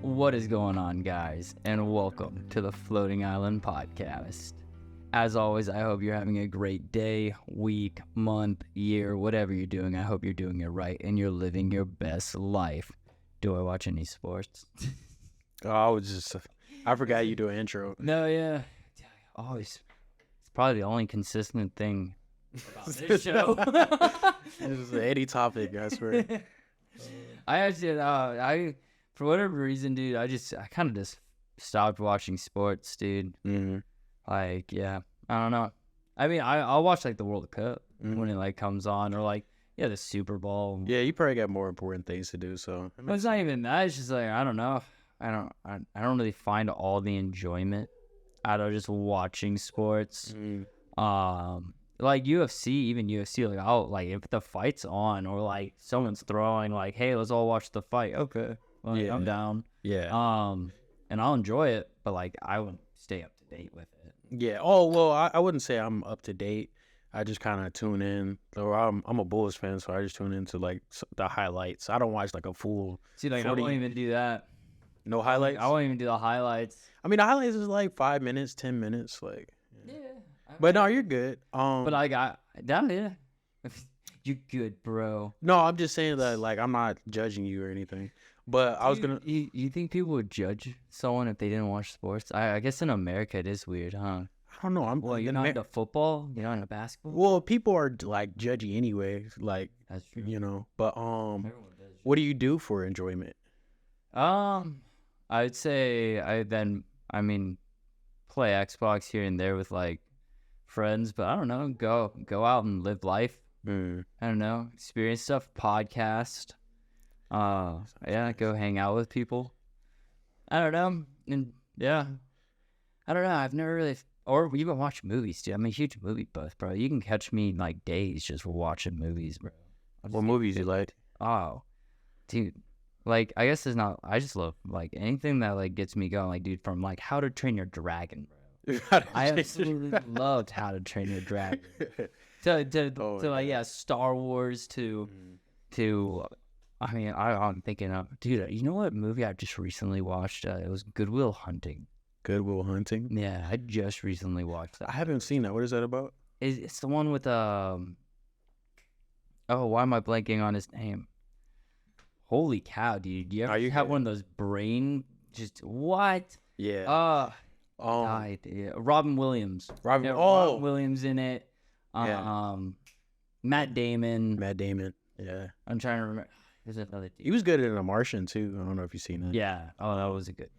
What is going on, guys, and welcome to the Floating Island Podcast. As always, I hope you're having a great day, week, month, year, whatever you're doing. I hope you're doing it right and you're living your best life. Do I watch any sports? I forgot you do an intro. No, yeah. Always. It's probably the only consistent thing about this show. This is any topic, I swear. I actually, for whatever reason, dude, I kind of just stopped watching sports, dude. Mm-hmm. Like, yeah, I don't know. I mean, I'll watch like the World Cup Mm-hmm. when it like comes on, or like, yeah, the Super Bowl. Yeah, you probably got more important things to do, so. But it's not even that. It's just like, I don't know. I don't really find all the enjoyment out of just watching sports. Mm-hmm. Like UFC, like I'll like if the fight's on or like someone's throwing, like, hey, let's all watch the fight. Okay, well, Yeah. I'm down. Yeah. And I'll enjoy it, but like I wouldn't stay up to date with it. Yeah. Oh, well, I wouldn't say I'm up to date. I just kind of tune in. Though I'm a Bulls fan, so I just tune into like the highlights. I don't watch like a full. See, like 40 I won't even do that. No highlights. I won't even do the highlights. I mean, the highlights is like 5 minutes, 10 minutes, like. Yeah. But no, you're good. But like yeah. You good, bro. No, I'm just saying that like I'm not judging you or anything. But I was gonna. You think people would judge someone if they didn't watch sports? I guess in America it is weird, huh? I don't know. Well, you're not into football. You're not into basketball. Well, people are like judgy anyway. Like That's true. you know. But Everyone does. what do you do for enjoyment? I'd say I mean, play Xbox here and there with like friends, but I don't know, go out and live life. I don't know, experience stuff, podcast. Yeah, go hang out with people. I don't know, and yeah, I don't know. I've never really, or even watch movies, dude. I'm a huge movie buff, bro. You can catch me in like days just watching movies, bro. What movies you like? Oh, dude. Like, I guess it's not, I just love, like, anything that, like, gets me going. Like, dude, from, like, How to Train Your Dragon, bro. I absolutely loved How to Train Your Dragon. Star Wars to, I mean, I'm thinking of, dude, you know what movie I just recently watched? It was Good Will Hunting. Good Will Hunting. Yeah, I just recently watched that. I haven't seen that. What is that about? It's the one with, oh, why am I blanking on his name? Holy cow, dude! You ever have one of those brain? Just what? Yeah. Died. Yeah. Robin Williams. Robin Williams in it. Matt Damon. Yeah. I'm trying to remember. There's another dude. He was good in The Martian too. I don't know if you've seen that. Yeah. Oh, that was a good.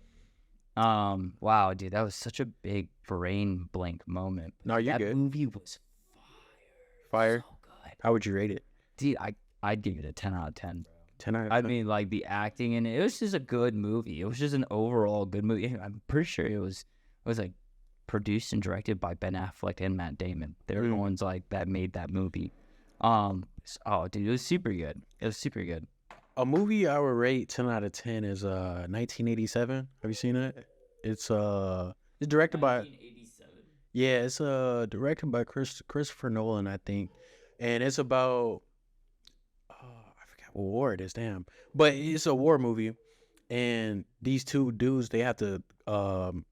Wow, dude, that was such a big brain blank moment. No, you're that good. That movie was fire. So good. How would you rate it? Dude, I'd give it a 10 out of 10, bro. 10 out of 10. I mean, like, the acting in it, it was just a good movie. It was just an overall good movie. I'm pretty sure it was like produced and directed by Ben Affleck and Matt Damon. They're the ones like that made that movie. Dude, it was super good. It was super good. A movie I would rate 10 out of 10 is 1987. Have you seen it? It's directed by 1987. Yeah, it's directed by Christopher Nolan, I think. And it's about war it is, damn, but it's a war movie, and these two dudes, they have to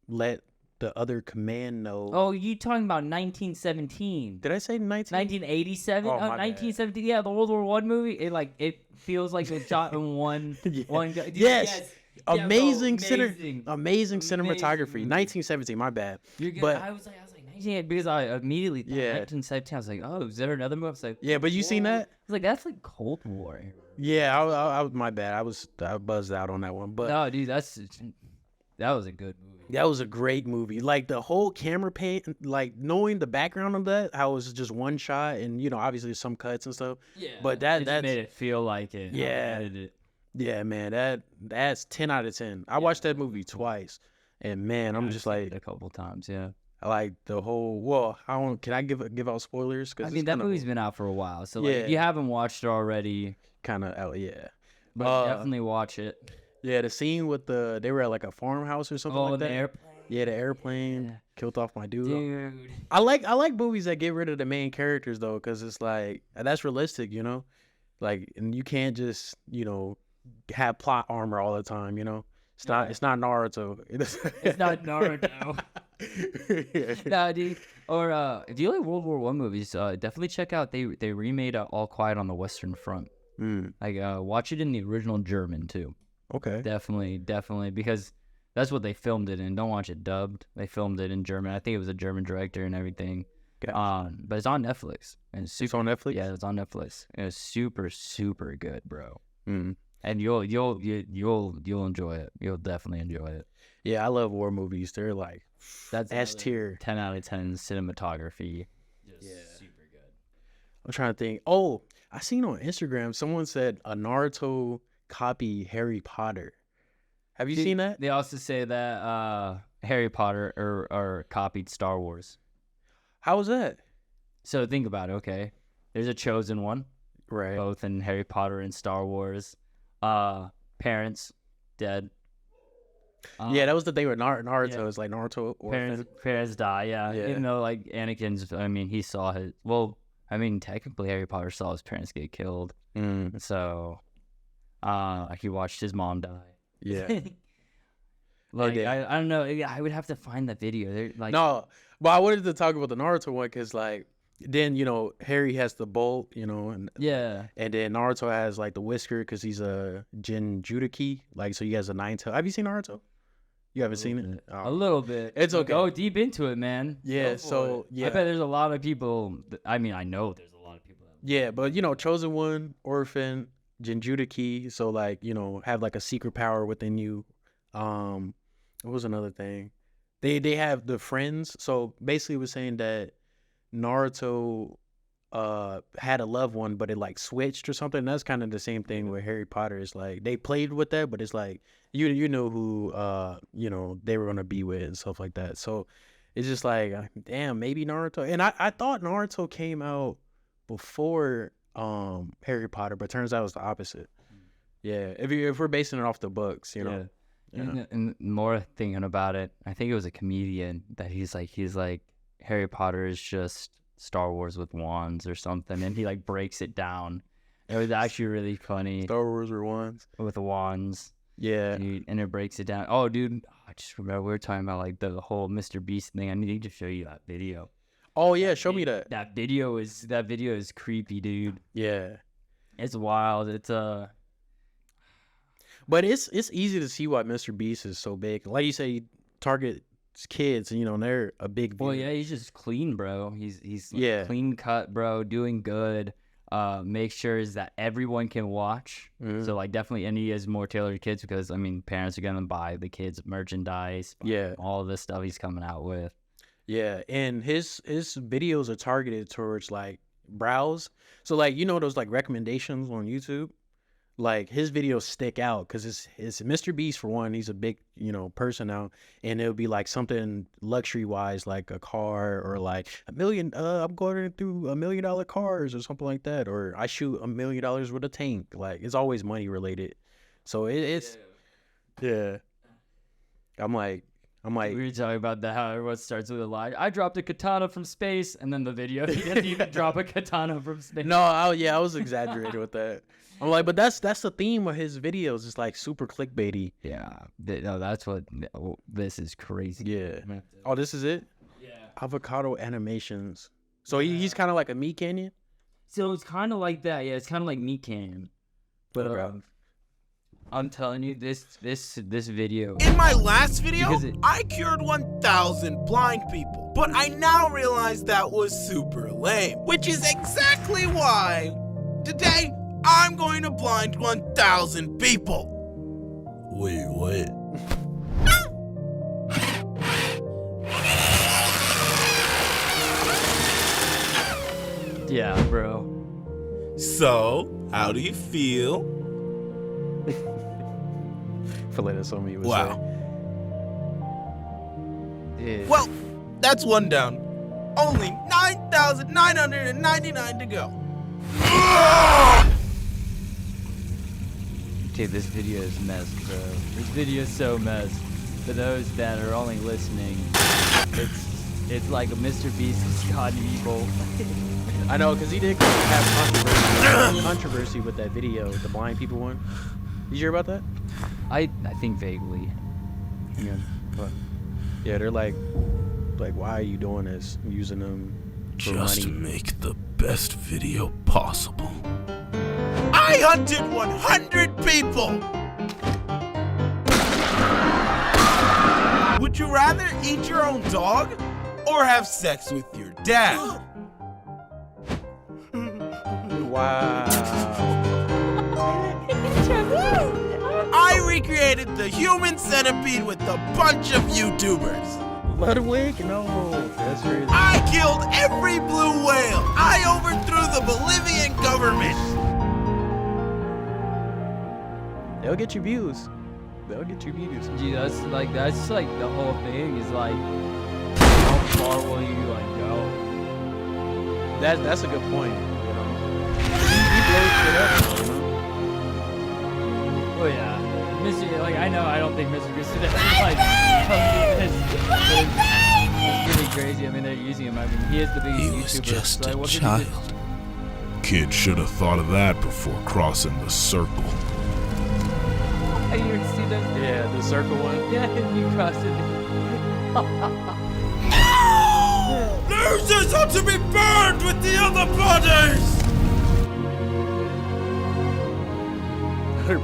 let the other command know. Oh, you talking about 1917? Did I say 1987? Oh, Oh, my 1917. Yeah, the World War I movie. It feels like it was shot in one one guy. Yes. Amazing amazing cinematography. 1917, my bad. You're good. But I was like 19, because I immediately thought 1917. I was like, oh, is there another movie? I was like, yeah, but you seen that? I was like, that's like Cold War. Yeah, I my bad. I buzzed out on that one, but no, dude, that was a good movie. That was a great movie. Like the whole camera pan, like knowing the background of that, how it was just one shot, and you know, obviously some cuts and stuff. Yeah, but that made it feel like it. Yeah, yeah, man, that's 10 out of 10. I watched that movie twice, and man, I'm just like a couple times. Yeah, I like the whole. Well, I don't. Can I give out spoilers? I mean, that movie's been out for a while, so like, if you haven't watched it already, kind of out. Yeah, but definitely watch it. Yeah, the scene with they were at like a farmhouse or something like that. The airplane. Yeah, the airplane killed off my dude. Dude. I like movies that get rid of the main characters though, because it's like that's realistic, you know. Like, and you can't just have plot armor all the time, you know. It's not Naruto. It's not Naruto. Nah, dude. Or if you like World War One movies, definitely check out. They remade All Quiet on the Western Front. Like watch it in the original German too. Okay. Definitely, because that's what they filmed it in. Don't watch it dubbed. They filmed it in German. I think it was a German director and everything. Gotcha. But it's on Netflix. And It's on Netflix. Yeah, it's on Netflix. And it's super, super good, bro. Mm. And you'll enjoy it. You'll definitely enjoy it. Yeah, I love war movies. They're like That's S tier. 10 out of 10 cinematography. Just super good. I'm trying to think. Oh, I seen on Instagram someone said a Naruto copy Harry Potter. Have you seen that? They also say that Harry Potter or copied Star Wars. How was that? So think about it, okay? There's a chosen one, Right. both in Harry Potter and Star Wars. Parents dead. Yeah, that was the thing with Naruto. Yeah. It's like Naruto orphan. Parents die, yeah. Even though like Anakin's, I mean, he saw his. Well, I mean, technically Harry Potter saw his parents get killed. So, he watched his mom die. Yeah. Like I don't know. I would have to find that video. They're like no, but I wanted to talk about the Naruto one because like then Harry has the bolt, and then Naruto has like the whisker because he's a Jinchuriki, like so he has a 9-tail. Have you seen Naruto? You haven't seen it? A little bit. It's okay. Go deep into it, man. Yeah. So yeah, I bet there's a lot of people. I mean, I know there's a lot of people. Yeah, but chosen one, orphan, Jinchuriki. So like have like a secret power within you. What was another thing? They have the friends. So basically, it was saying that Naruto had a loved one, but it like switched or something. And that's kind of the same thing with Harry Potter. It's like they played with that, but it's like you know who they were gonna be with and stuff like that. So it's just like damn, maybe Naruto. And I thought Naruto came out before Harry Potter, but turns out it was the opposite. Yeah, if we're basing it off the books, Yeah. And more thinking about it, I think it was a comedian that he's like Harry Potter is just Star Wars with wands or something, and he like breaks it down. It was actually really funny. Star Wars with wands. With wands. Yeah. Dude, and it breaks it down. Oh, dude, I just remember we were talking about like the whole Mrbeast thing. I need to show you that video. Oh yeah, show me that. That video is creepy, dude. Yeah. It's wild. But it's easy to see why Mrbeast is so big. Like you say, he targets kids, and they're a big view. Well, yeah, he's just clean, bro. He's like clean cut, bro, doing good. Make sure that everyone can watch. So like definitely, and he is more tailored to kids because I mean parents are gonna buy the kids merchandise. All of this stuff he's coming out with. Yeah, and his videos are targeted towards like browse. So like those like recommendations on YouTube. Like his videos stick out because it's Mrbeast for one. He's a big person now, and it'll be like something luxury wise, like a car or like $1 million. I'm going through $1 million cars or something like that, or I shoot $1 million with a tank. Like it's always money related. So it's yeah. I'm like. We were talking about that, how everyone starts with a lie. I dropped a katana from space, and then the video, he didn't even drop a katana from space. No, I was exaggerating with that. I'm like, but that's the theme of his videos. It's like super clickbaity. Yeah, no, that's what. This is crazy. Yeah. Oh, this is it. Yeah. Avocado animations. So he's kind of like a Meat Canyon. So it's kind of like that. Yeah, it's kind of like Meat Canyon. But I'm telling you, this video. In my last video, I cured 1,000 blind people, but I now realize that was super lame, which is exactly why today I'm going to blind 1,000 people. Wait, what? Yeah, bro. So, how do you feel? That's on me. Wow. Well, that's one down. Only 9,999 to go. Dude, this video is messed, bro. This video is so messed. For those that are only listening, it's like a Mrbeast has gotten evil. I know, because he did have controversy with that video, the blind people one. Did you hear about that? I think vaguely. Yeah, but yeah, they're like, why are you doing this? Using them for Just to money. make the best video possible. I hunted 100 people! Would you rather eat your own dog or have sex with your dad? Wow. I recreated the human centipede with a bunch of YouTubers. Ludwig? No, that's crazy. I killed every blue whale. I overthrew the Bolivian government. They'll get you views. They'll get you views. Gee, that's like the whole thing is like, how far will you like go? That's a good point. You know, he blows shit up. You know? Oh yeah, Mr. Like I know I don't think Mrbeast would ever like come do this. It's really crazy. I mean they're using him. I mean he is the biggest He YouTuber. was just so, like, a what could he child. do? Kid should have thought of that before crossing the circle. Hey, you ever see those? Yeah, the circle one. Yeah, you crossed it. Losers are to be burned with the other bodies!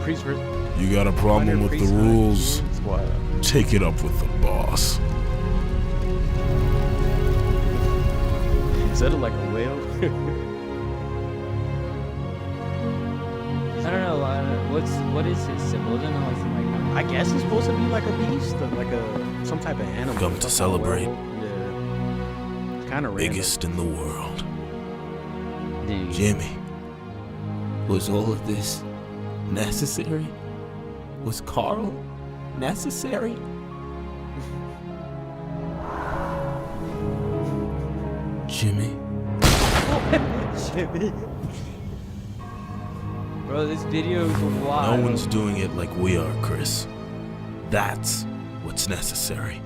Priest versus. You got a problem with the rules? What? Take it up with the boss. Is that like a whale? I don't know. What is his symbol? I don't know. I guess it's supposed to be like a beast, or like some type of animal. Come to some kind of celebrate. werewolf. Yeah. It's kind of random. Biggest in the world. Dude. Jimmy, was all of this necessary? Was Carl necessary? Jimmy. Jimmy. Bro, this video is wild. No one's doing it like we are, Chris. That's what's necessary.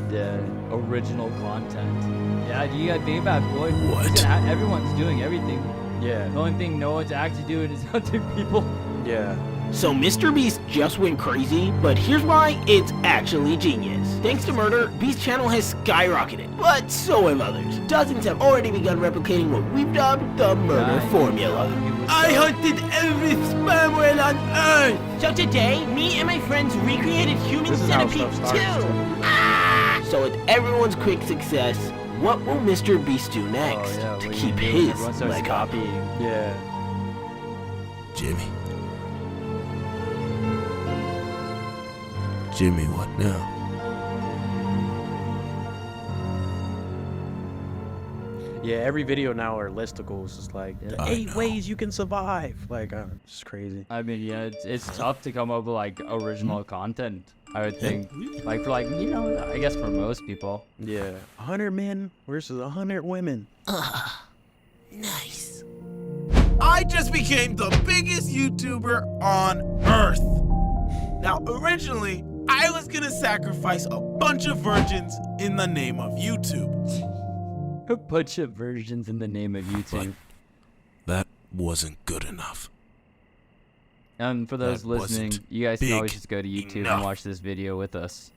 The original content. Yeah, you gotta think about it, boy. What? Everyone's doing everything. Yeah. The only thing no one's actually doing is hunting people. Yeah. So Mrbeast just went crazy, but here's why it's actually genius. Thanks to Murder, Beast's channel has skyrocketed, but so have others. Dozens have already begun replicating what we've dubbed the Murder Formula. I hunted every sperm whale on Earth! So today, me and my friends recreated human This is how centipede stuff too! starts. So with everyone's quick success, what will Mrbeast do next Oh, yeah, to what keep you do, his everyone starts leg up? copying. Yeah. Jimmy. Jimmy, what now? Yeah, every video now are listicles. It's like the I 8 know. ways you can survive. Like, it's crazy. I mean, yeah, it's tough to come up with like original content. I would think, like for like you know, I guess for most people. Yeah, 100 men versus 100 women. Nice. I just became the biggest YouTuber on Earth. Now, originally, I was gonna sacrifice a bunch of virgins in the name of YouTube. A bunch of versions in the name of YouTube. That wasn't good enough. And for those That listening, wasn't you guys can always big just go to YouTube enough. and watch this video with us.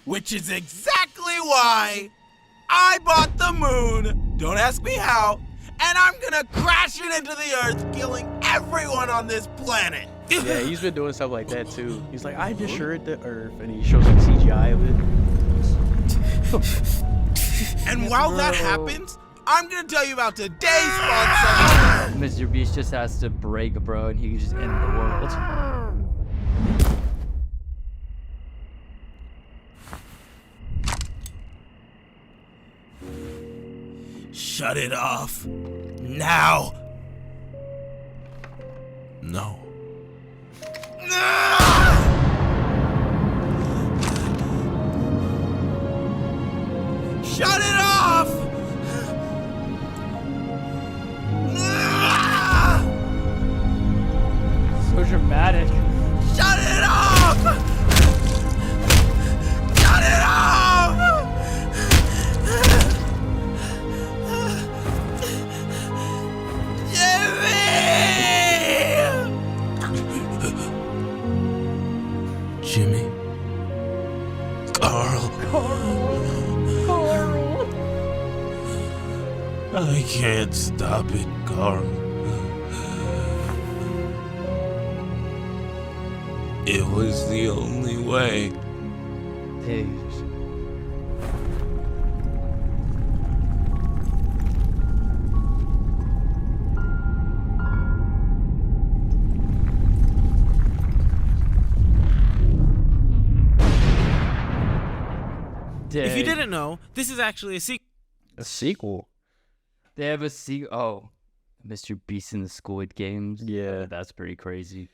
Which is exactly why I bought the moon. Don't ask me how. And I'm gonna crash it into the earth, killing everyone on this planet. Yeah, he's been doing stuff like that too. He's like, I destroyed the Earth, and he shows like CGI of it. And while that happens, I'm gonna tell you about today's sponsor. Mrbeast just has to break, bro, and he can just end the world. Shut it off. Now. No. Shut it off! So dramatic. Shut it off! Shut it off! Jimmy! I can't stop it, Carl. It was the only way. Dude. If you didn't know, this is actually a sequel. A sequel? They have a sequel. Oh, Mr. Beast in the Squid Games. Yeah. That's pretty crazy.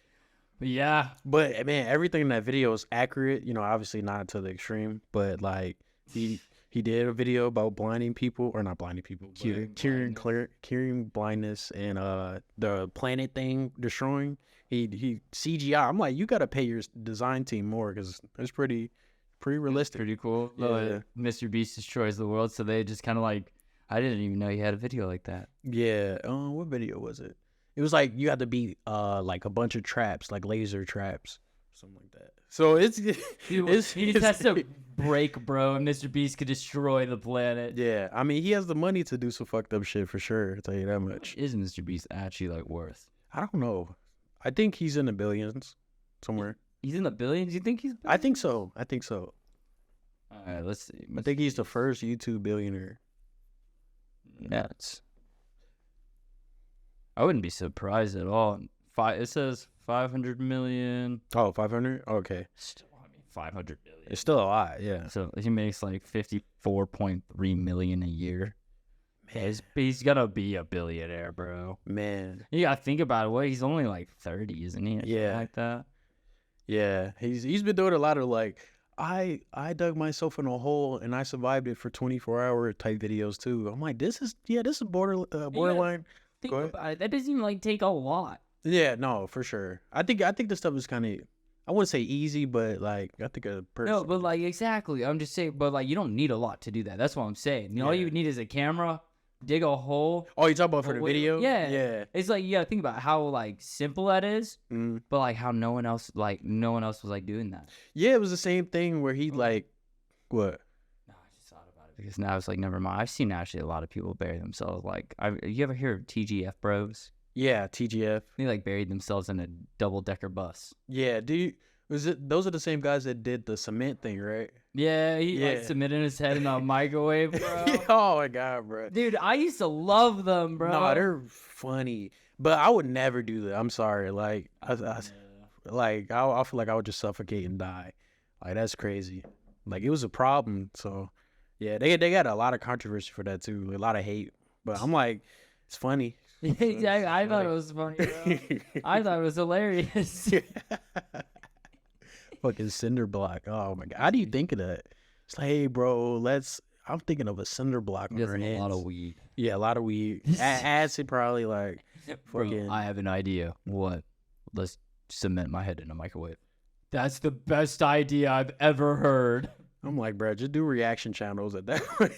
But yeah. But man, everything in that video is accurate. Obviously not to the extreme, but like he did a video about blinding people, or not blinding people, curing blindness and the planet thing destroying. He CGI. I'm like, you gotta pay your design team more because it's pretty realistic. Pretty cool. Yeah. Mr. Beast destroys the world, so they just kind of like, I didn't even know he had a video like that. Yeah. What video was it? It was like you had to beat like a bunch of traps, like laser traps, something like that. So he just has to break, bro, and Mr. Beast could destroy the planet. Yeah, I mean, he has the money to do some fucked up shit for sure. I'll tell you that much. Is Mr. Beast actually like worth? I don't know. I think he's in the billions somewhere. He's in the billions? You think he's? I think so. All right, let's see. I think he's the first YouTube billionaire. Nuts. I wouldn't be surprised at all. It says 500 million. Oh, 500? Okay. Still, I mean, 500 million. It's still a lot, yeah. So he makes like 54.3 million a year. Man, he's gonna be a billionaire, bro. Man. You gotta think about it. What, he's only like 30, isn't he? Yeah. Like that. Yeah. He's been doing a lot of like, I dug myself in a hole and I survived it for 24-hour type videos too. I'm like, this is borderline. Think about it. That doesn't even like take a lot. Yeah, no, for sure. I think this stuff is kind of, I wouldn't say easy, but like I think a person. No, but like exactly. I'm just saying, but like you don't need a lot to do that. That's what I'm saying. All you need is a camera, dig a hole. Oh, you talking about for the video? Yeah, yeah. It's like you gotta think about how like simple that is, but like how no one else was like doing that. Yeah, it was the same thing where he like, what? No, I just thought about it because now it's like never mind. I've seen actually a lot of people bury themselves. Like, you ever hear of TGF Bros? Yeah, TGF. They like buried themselves in a double-decker bus. Yeah, those are the same guys that did the cement thing, right? Yeah, he like cemented his head in a microwave, bro. Oh my god, bro. Dude, I used to love them, bro. No, they're funny, but I would never do that. I'm sorry, like I feel like I would just suffocate and die. Like that's crazy. Like it was a problem. So yeah, they got a lot of controversy for that too, a lot of hate. But I'm like, it's funny. Yeah, I thought it was funny, bro. I thought it was hilarious. Fucking cinder block. Oh my god. How do you think of that? It's like, hey bro, I'm thinking of a cinder block on our hands. A lot of weed. Yeah, a lot of weed. Acid probably like fucking. Bro, I have an idea. What? Let's cement my head in a microwave. That's the best idea I've ever heard. I'm like, bro, just do reaction channels at that point.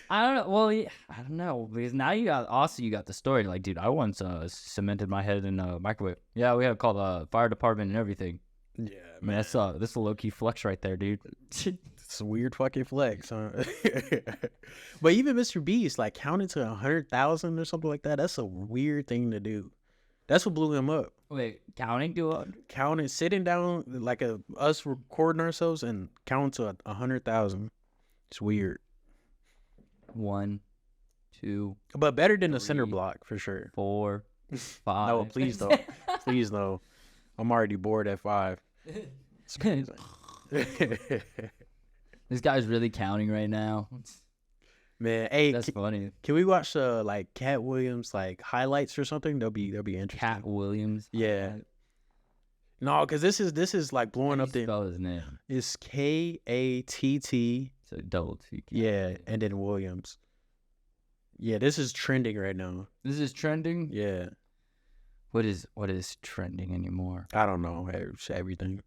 I don't know. Well, yeah, I don't know because now you got the story. Like, dude, I once cemented my head in a microwave. Yeah, we had called the fire department and everything. Yeah, man, that's a low key flex right there, dude. It's a weird fucking flex, huh? But even Mr. Beast, like, counted to 100,000 or something like that. That's a weird thing to do. That's what blew him up. Wait, counting, sitting down like us recording ourselves and counting to 100,000. It's weird. 1, 2, but better than 3, a cinder block for sure. 4, 5. No, please don't. Please no. I'm already bored at 5. This guy's really counting right now. Man, hey, that's funny. Can we watch like Katt Williams like highlights or something? They'll be interesting. Katt Williams. Yeah. No, because this is like blowing up. Spell his name. It's Katt. So double T. Yeah, and then Williams. Yeah, this is trending right now. This is trending. Yeah. What is trending anymore? I don't know. It's everything.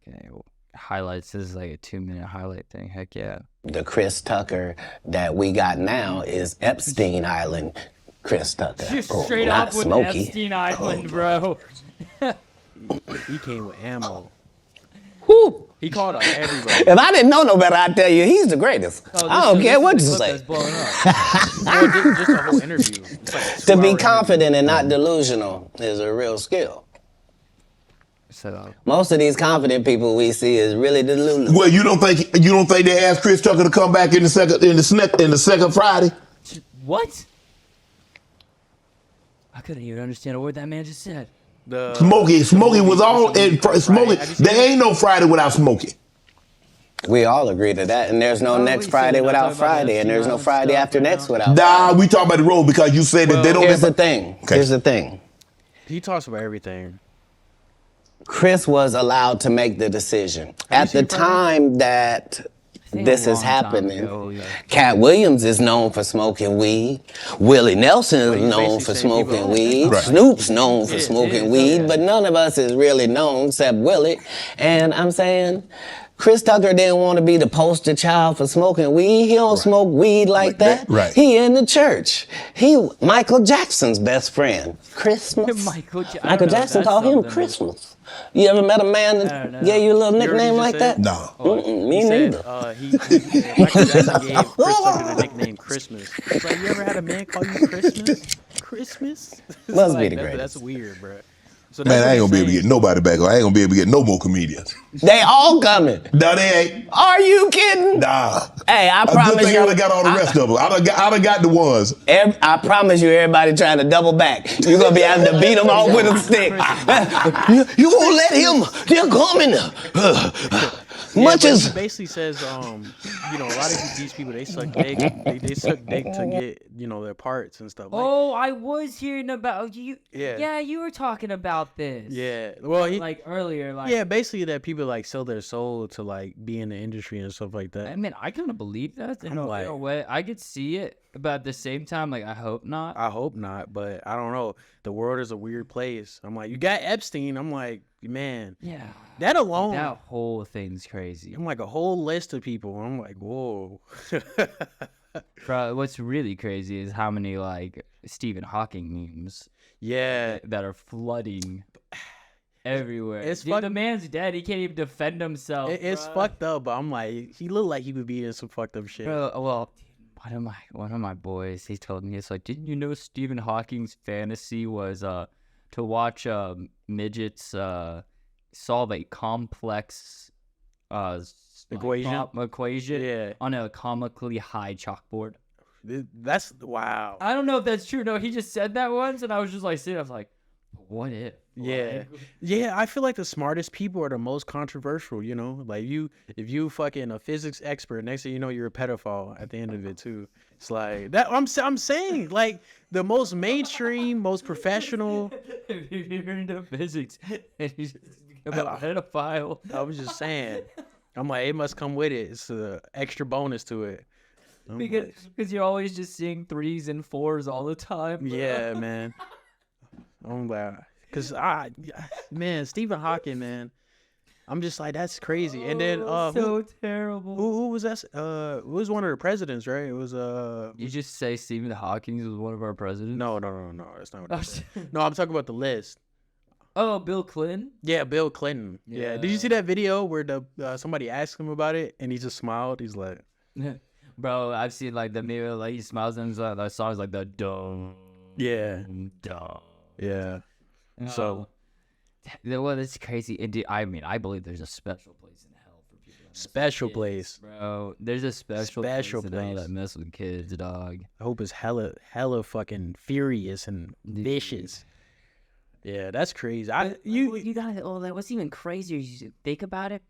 Okay. Well, highlights. This is like a 2-minute highlight thing. Heck yeah. The Chris Tucker that we got now is Epstein Island Chris Tucker. Just straight up with Smokey. Epstein Island, bro. He came with ammo. Whoo! He called out everybody. If I didn't know no better, I'd tell you he's the greatest. I don't care what you say. Just a whole interview. It's like a To be 2-hour confident and not delusional is a real skill. So Most of these confident people we see is really delusional. Well, you don't think they asked Chris Tucker to come back in the second Friday? what? I couldn't even understand a word that man just said. Smokey was all in Smokey. There ain't no Friday without Smokey. We all agree to that, and there's no next Friday without Friday, and there's no Friday after next without Nah, we talk about the road because you said that they don't. Here's the thing. Okay. Here's the thing. He talks about everything. Chris was allowed to make the decision. At the time that this is happening, Katt Williams is known for smoking weed. Willie Nelson is known for smoking weed. Right. Snoop's known for smoking weed, but none of us is really known except Willie. And I'm saying, Chris Tucker didn't want to be the poster child for smoking weed. He don't smoke weed like that. Right. He in the church. He Michael Jackson's best friend. Christmas. Michael Jackson called him Christmas. You ever met a man that gave you a little nickname like that? No. Me neither. Michael Jackson gave Chris Tucker the nickname Christmas. It's like, you ever had a man call you Christmas? Christmas? Must be the greatest. That's weird, bro. So Man, I ain't gonna be able to get nobody back. I ain't gonna be able to get no more comedians. They all coming. No, they ain't. Are you kidding? Nah. Hey, I A good promise thing you. I done got all the rest of them. I done got the ones. I promise you, everybody trying to double back. You're gonna be having to beat them off with a stick. You won't let him. They're coming. Much as he basically says, you know, a lot of these people, they suck dick. They suck dick to get, you know, their parts and stuff. Like, Oh, I was hearing about you. Yeah. Yeah, you were talking about this. yeah. Well, Like earlier, like. yeah, basically that people like sell their soul to like be in the industry and stuff like that. I mean, I kind of believe that in a way. I could see it, but at the same time, like, I hope not. I hope not, but I don't know. The world is a weird place. I'm like, you got Epstein. I'm like, man, Yeah. that alone. That whole thing's crazy. I'm like a whole list of people. I'm like, whoa. Bro, what's really crazy is how many, like, Stephen Hawking memes Yeah. that are flooding everywhere. It's Dude, the man's dead. He can't even defend himself. It's bruh. fucked up, but I'm like, he looked like he would be in some fucked up shit. Bro, well, one of my boys, he told me, it's like, didn't you know Stephen Hawking's fantasy was to watch midgets solve a complex equation Yeah. on a comically high chalkboard? That's wow. I don't know if that's true. No, he just said that once, and I was just like sitting. I was like, what if? Yeah. Like, Yeah, I feel like the smartest people are the most controversial, you know? Like if you fucking a physics expert, next thing you know you're a pedophile at the end of it too. It's like that I'm saying, like the most mainstream, most professional. if you're into physics and you just become a pedophile. I was just saying. I'm like, it must come with it. It's an extra bonus to it. Because you're always just seeing 3s and 4s all the time. Bro. Yeah, man. I'm like, cause man, Stephen Hawking, man. I'm just like, that's crazy. And then so terrible. who was that? It was one of the presidents, right? It was You just say Stephen Hawking was one of our presidents? No. That's not what I said. No, I'm talking about the list. Oh, Bill Clinton? Yeah, Bill Clinton. Yeah. Did you see that video where somebody asked him about it and he just smiled? He's like, Bro, I've seen like the mirror, like he smiles and that song's like the dumb. yeah, Dumb. yeah. So Well, that's crazy. And I mean, I believe there's a special place in hell for people. That mess special with place. kids, bro. There's a special place in hell place. that mess with kids, dog. I hope it's hella fucking furious and vicious. Yeah, that's crazy. You gotta. Oh, that what's even crazier? You think about it,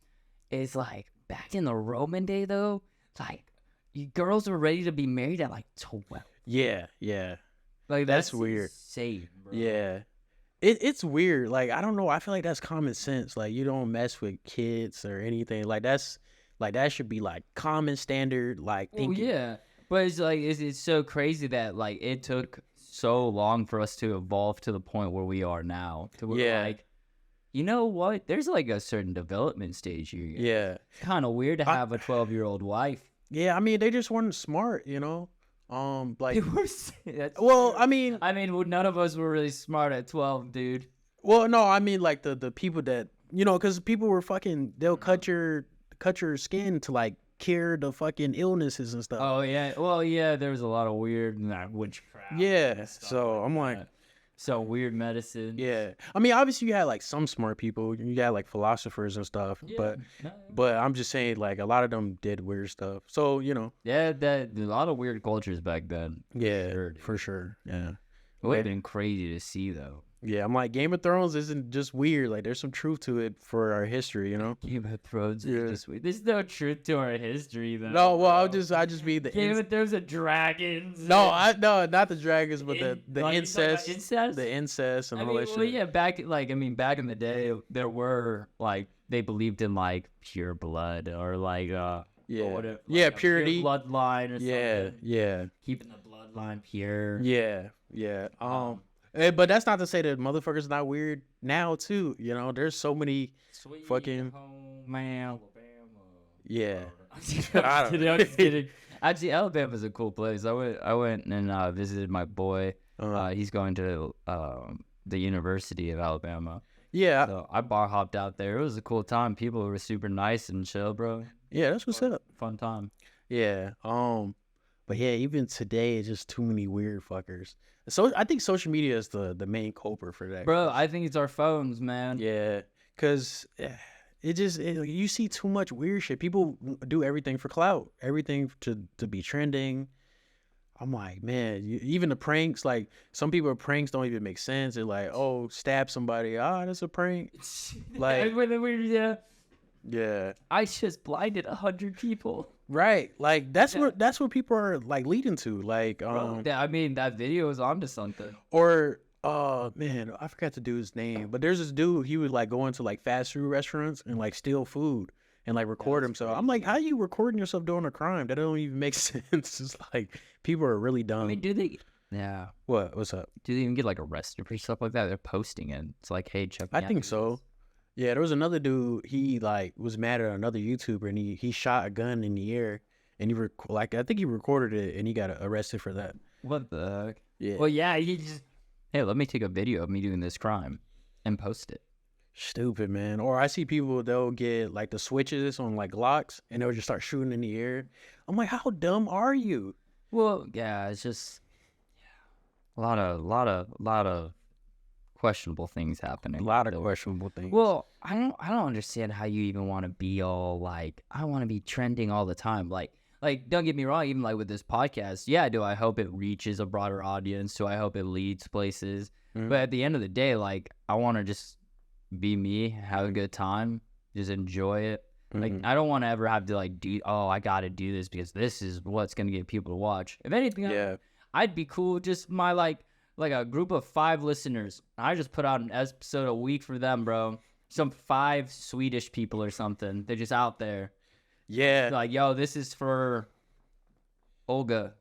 is like back in the Roman day though. Like girls were ready to be married at like 12. Yeah. Like That's weird. Insane, bro. Yeah. It's weird. Like, I don't know. I feel like that's common sense. Like, you don't mess with kids or anything. Like, that should be like common standard, like thinking. Well, yeah. But it's like, it's so crazy that like it took so long for us to evolve to the point where we are now. To where Yeah. like, you know what? There's like a certain development stage here. Yeah. It's kind of weird to have a 12-year-old wife. Yeah, I mean, they just weren't smart, you know? Like, They were, that's well, true. I mean, none of us were really smart at 12, dude. well, no, I mean, like, the people that you know, because people were fucking, they'll cut your skin to like cure the fucking illnesses and stuff. Oh yeah, well yeah, there was a lot of weird witchcraft. Yeah, so I'm like, so weird medicine. yeah. I mean, obviously you had like some smart people, you got like philosophers and stuff, Yeah. but I'm just saying like a lot of them did weird stuff. So you know, Yeah, a lot of weird cultures back then. yeah, Sure, dude. for sure, yeah. It would have been crazy to see though. Yeah, I'm like, Game of Thrones isn't just weird. Like, there's some truth to it for our history, you know? Game of Thrones Yeah. is just weird. There's no truth to our history though. No, well, I just mean the Game of Thrones are dragons. no, not the dragons, but the Like, you talking about incest, incest? the incest and I all mean, that well, shit. yeah, back in the day, there were like they believed in like pure blood or like Yeah. whatever, Yeah, like, a pure purity. bloodline or Yeah, something. yeah, Keeping the bloodline pure. yeah. But that's not to say that motherfuckers not weird now too. You know, there's so many. Sweet Fucking- home Alabama. Yeah. I'm just kidding. Actually, Alabama's a cool place. I went and visited my boy. He's going to the University of Alabama. Yeah, So I bar hopped out there. It was a cool time. People were super nice and chill, bro. yeah. That's what's up. Fun time. Yeah. But yeah, even today, it's just too many weird fuckers. So I think social media is the main culprit for that. Bro, I think it's our phones, man. Yeah, because you see too much weird shit. People do everything for clout, everything to be trending. I'm like, man, even the pranks, like some people pranks don't even make sense. They're like, oh, stab somebody. Ah, that's a prank. Like, yeah. I just blinded 100 people. Right. Like that's what people are like leading to. Like Bro, I mean, that video was onto something. or man, I forgot the dude's name, but there's this dude, he would like go into like fast food restaurants and like steal food and like record himself. I'm like, how you recording yourself doing a crime? That don't even make sense. It's like people are really dumb. I mean, do they? Yeah. What's up? Do they even get like arrested for stuff like that? They're posting it. It's like, hey, check me I out. think so. Yeah, there was another dude, he like was mad at another YouTuber and he shot a gun in the air and I think he recorded it and he got arrested for that. What the heck? Yeah. Well, yeah, he just, hey, let me take a video of me doing this crime and post it. Stupid, man. Or I see people, they'll get like the switches on like Glocks and they'll just start shooting in the air. I'm like, how dumb are you? Well, yeah, it's just a lot of questionable things happening. A lot of questionable things. Well, I don't understand how you even want to be all like, I want to be trending all the time. Like don't get me wrong, even like with this podcast, yeah, do I hope it reaches a broader audience? Do I hope it leads places? Mhm. But at the end of the day, like I want to just be me, have a good time, just enjoy it. Like Mhm. I don't want to ever have to like I got to do this because this is what's gonna get people to watch. If anything, Yeah. I'd be cool just my like a group of 5 listeners. I just put out an episode a week for them, bro. Some 5 Swedish people or something. They're just out there. Yeah. Like, yo, this is for Olga.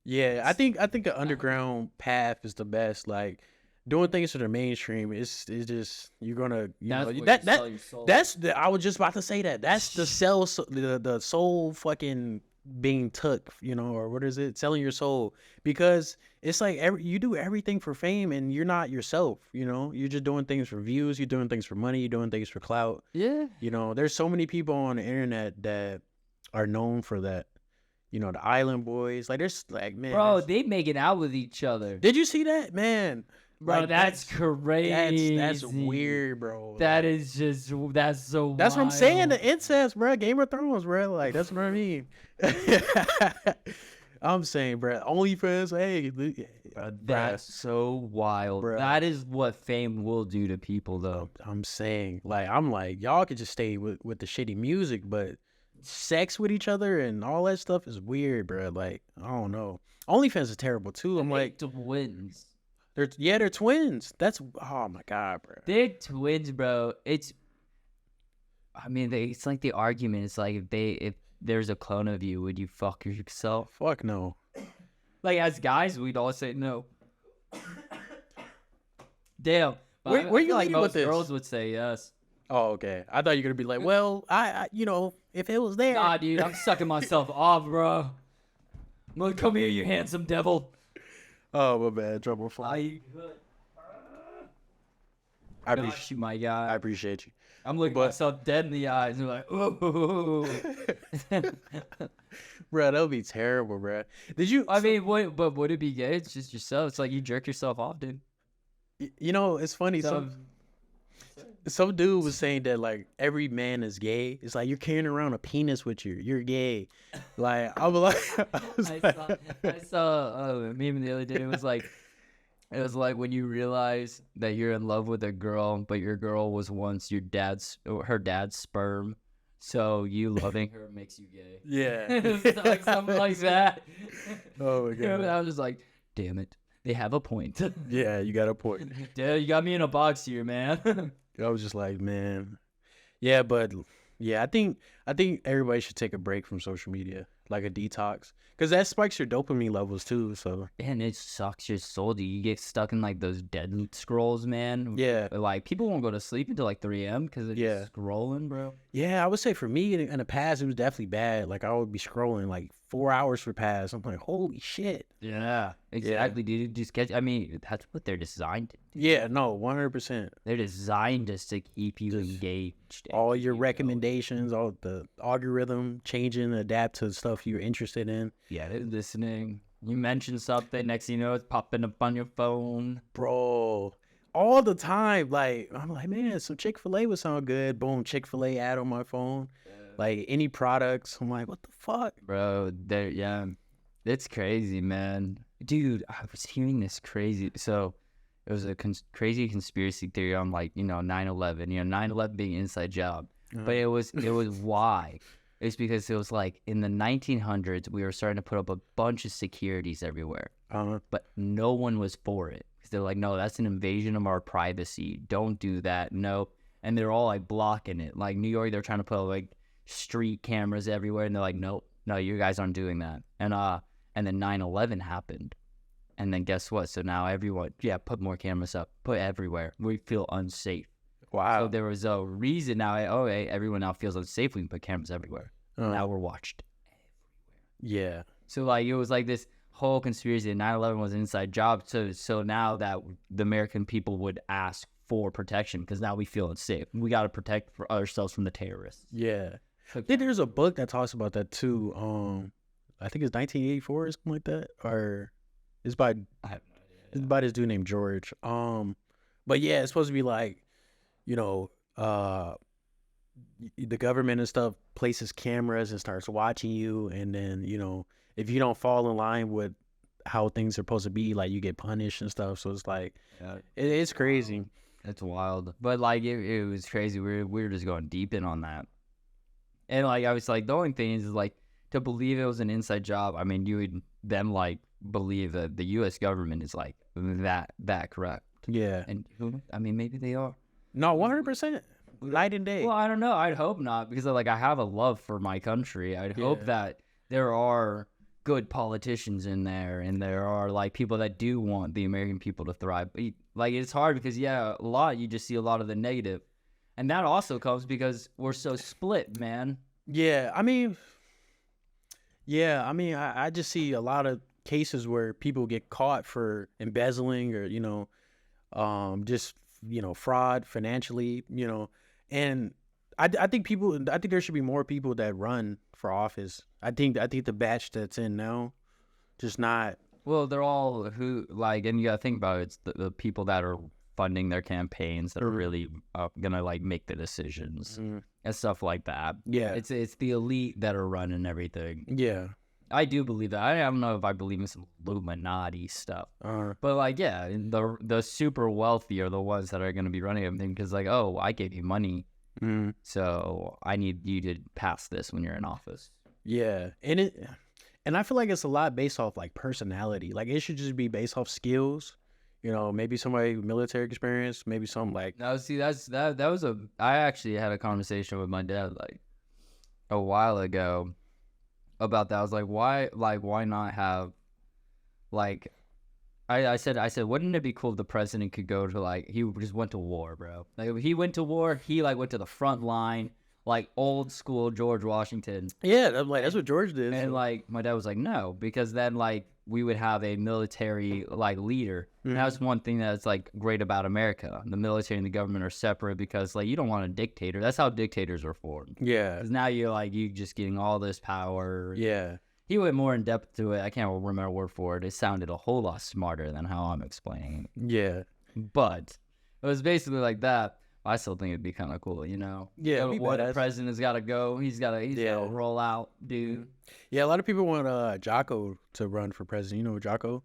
Yeah. I think the underground path is the best. Like doing things for the mainstream, it's just you're gonna That's know where you sell your soul. I was just about to say that. That's the the soul fucking being took, or what is it? Selling your soul. Because it's like you do everything for fame and you're not yourself, You're just doing things for views, you're doing things for money, you're doing things for clout. Yeah. There's so many people on the internet that are known for that. The Island Boys. Like there's like, man. Bro, they making out with each other. Did you see that? Man. Bro, Like, that's crazy. That's weird, bro. That Like, is just, that's so that's what I'm saying. wild. The incest, bro. Game of Thrones, bro. Like that's what I mean. I'm saying, bro. OnlyFans. Hey, Bro, that's so wild. Bruh. That is what fame will do to people, though. I'm saying, like, y'all could just stay with the shitty music, but sex with each other and all that stuff is weird, bro. Like, I don't know. OnlyFans is terrible too. I'm like, twins. they're twins. That's oh my god, bro. They're twins, bro. It's like the argument. It's like if there's a clone of you, would you fuck yourself? Fuck no. Like as guys, we'd all say no. Damn. But Where I you feel like leading with most this? girls would say yes. Oh, okay. I thought you were gonna be like, well, I if it was there. Nah, dude, I'm sucking myself off, bro. I'm like, come here, you handsome devil. Oh, my bad. Trouble fly. Gosh, you my guy. I appreciate you. I'm looking myself dead in the eyes and like, ooh. Bro, that would be terrible, bro. Did you? I mean, but would it be gay? It's just yourself. It's like you jerk yourself off, dude. You know, it's funny. Some dude was saying that like every man is gay. It's like you're carrying around a penis with you. You're gay. Like I saw a meme the other day. It was like when you realize that you're in love with a girl, but your girl was once her dad's sperm. So you loving her makes you gay. Yeah. It's like something like that. Oh my god. I was just like, damn it. They have a point. Yeah, you got a point. Dude, you got me in a box here, man. I was just like, man. Yeah, but yeah, I think everybody should take a break from social media, like a detox, because that spikes your dopamine levels too. So and it sucks your soul, dude. You get stuck in like those dead scrolls, man. Yeah, like people won't go to sleep until like 3 a.m. because they're just scrolling, bro. Yeah, I would say for me in the past it was definitely bad. Like I would be scrolling like 4 hours would pass. I'm like, holy shit. Yeah, exactly, dude. Just I mean, that's what they're designed to do. Yeah, no, 100%. They're designed just to keep you engaged. All your recommendations, all the algorithm changing, adapt to stuff you're interested in. Yeah, they're listening. You mention something, next thing you know, it's popping up on your phone. Bro, all the time. Like, I'm like, man, some Chick-fil-A would sound good. Boom, Chick-fil-A ad on my phone. Like, any products. I'm like, what the fuck? Bro, it's crazy, man. Dude, I was hearing this crazy. So, it was a crazy conspiracy theory on, like, 9/11. 9/11 being an inside job. But it was why? It's because it was like in the 1900s, we were starting to put up a bunch of securities everywhere. But no one was for it. Because they're like, no, that's an invasion of our privacy. Don't do that. No. And they're all like blocking it. Like New York, they're trying to put like street cameras everywhere. And they're like, no, you guys aren't doing that. And then 9/11 happened. And then guess what? So now everyone, put more cameras up. Put everywhere. We feel unsafe. Wow. So there was a reason now. Everyone now feels unsafe. We can put cameras everywhere. Now we're watched everywhere. Yeah. So like it was like this whole conspiracy. 9/11 was an inside job. So now that the American people would ask for protection because now we feel unsafe. We got to protect ourselves from the terrorists. Yeah. I think there's a book that talks about that too. I think it's 1984 or something like that. Or it's by I have no idea. It's by this dude named George. But yeah, it's supposed to be like, the government and stuff places cameras and starts watching you, and then if you don't fall in line with how things are supposed to be, like you get punished and stuff. So it's like it's crazy. It's wild, but like it was crazy. We were just going deep in on that, and like I was like, the only thing is like to believe it was an inside job. I mean, you would then like believe that the U.S. government is like that correct. Yeah, and maybe they are. No, 100%. Night and day. Well, I don't know. I'd hope not, because I have a love for my country. I'd hope that there are good politicians in there, and there are like people that do want the American people to thrive. But, like it's hard because you just see a lot of the negative, and that also comes because we're so split, man. Yeah, I mean, I just see a lot of cases where people get caught for embezzling or just fraud financially, and I think there should be more people that run for office. I think the batch that's in now, just not. Well, they're all and you gotta think about it. It's the people that are funding their campaigns that are really gonna like make the decisions and stuff like that. Yeah, it's the elite that are running everything. Yeah. I do believe that. I don't know if I believe in some Illuminati stuff, but like, the super wealthy are the ones that are going to be running everything because, like, oh, I gave you money, so I need you to pass this when you're in office. Yeah, and I feel like it's a lot based off like personality. Like it should just be based off skills. Maybe somebody with military experience, maybe something like. Now, see, that was I actually had a conversation with my dad like a while ago about that. I was like, why not have like I said wouldn't it be cool if the president could go to like he just went to war, bro? Like if he went to war, he like went to the front line, like old school George Washington. Yeah, that's what George did. And like my dad was like, no, because then like we would have a military like leader. And that was one thing that's like great about America. The military and the government are separate because like you don't want a dictator. That's how dictators are formed. Yeah. Because now you just getting all this power. Yeah. He went more in depth to it. I can't remember word for it. It sounded a whole lot smarter than how I'm explaining it. Yeah. But it was basically like that. I still think it'd be kind of cool, you know? Yeah, what the president's got to go. He's got to roll out, dude. Yeah, a lot of people want Jocko to run for president. You know Jocko?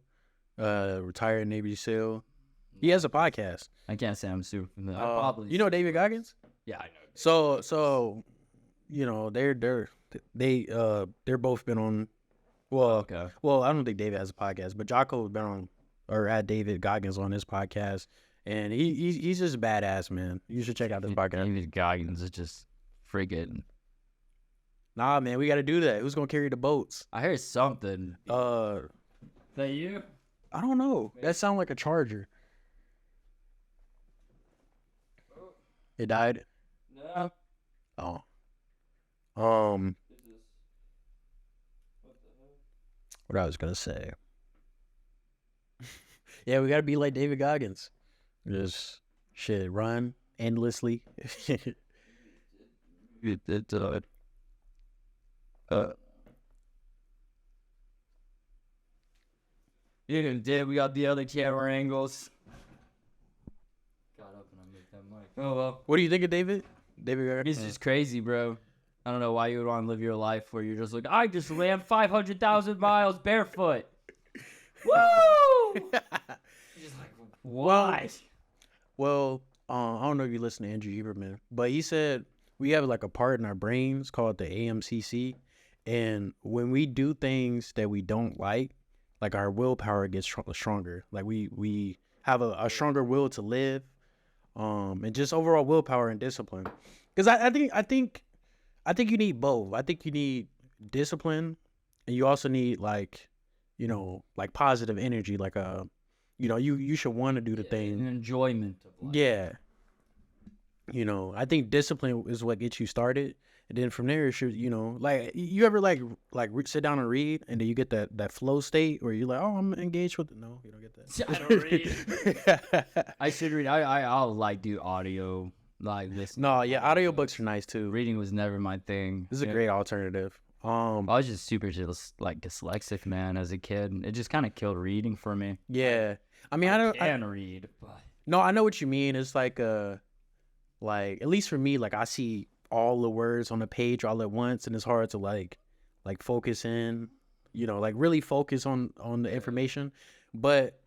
Retired Navy SEAL. He has a podcast. I can't say I'm super familiar. Probably. You know David Goggins? Yeah, I know. So, you know, they're both been on. Well, okay. Well, I don't think David has a podcast, but Jocko has been on or had David Goggins on his podcast, and he's just badass, man. You should check out this podcast. David Goggins is just friggin'. Nah, man, we got to do that. Who's gonna carry the boats? I heard something. Is that you? I don't know. That sounds like a charger. It died. No. Oh. What I was gonna say. Yeah, we gotta be like David Goggins. Just run endlessly. It died. Yeah, we got the other camera angles. Got up and I moved that mic. Oh well. What do you think of David? David Goggins? He's just crazy, bro. I don't know why you would want to live your life where you're just like, I just ran 500,000 miles barefoot. Woo! You're just like, why? Well, I don't know if you listen to Andrew Huberman, but he said we have like a part in our brains called the AMCC, and when we do things that we don't like our willpower gets stronger. Like we have a stronger will to live, and just overall willpower and discipline. Because I think you need both. I think you need discipline, and you also need like positive energy. Like you should want to do the thing. An enjoyment of life. Yeah. I think discipline is what gets you started, and then from there, it should like you ever sit down and read, and then you get that flow state where you're like, oh, I'm engaged with it. No, you don't get that. I don't read. I should read. I'll like do audio. Like this. No, yeah, audiobooks are nice too. Reading was never my thing. This is a great alternative. I was just super like dyslexic, man, as a kid. It just kind of killed reading for me. Yeah, I mean, I can read, but no, I know what you mean. It's like at least for me, like I see all the words on the page all at once, and it's hard to like focus in, like really focus on the information. But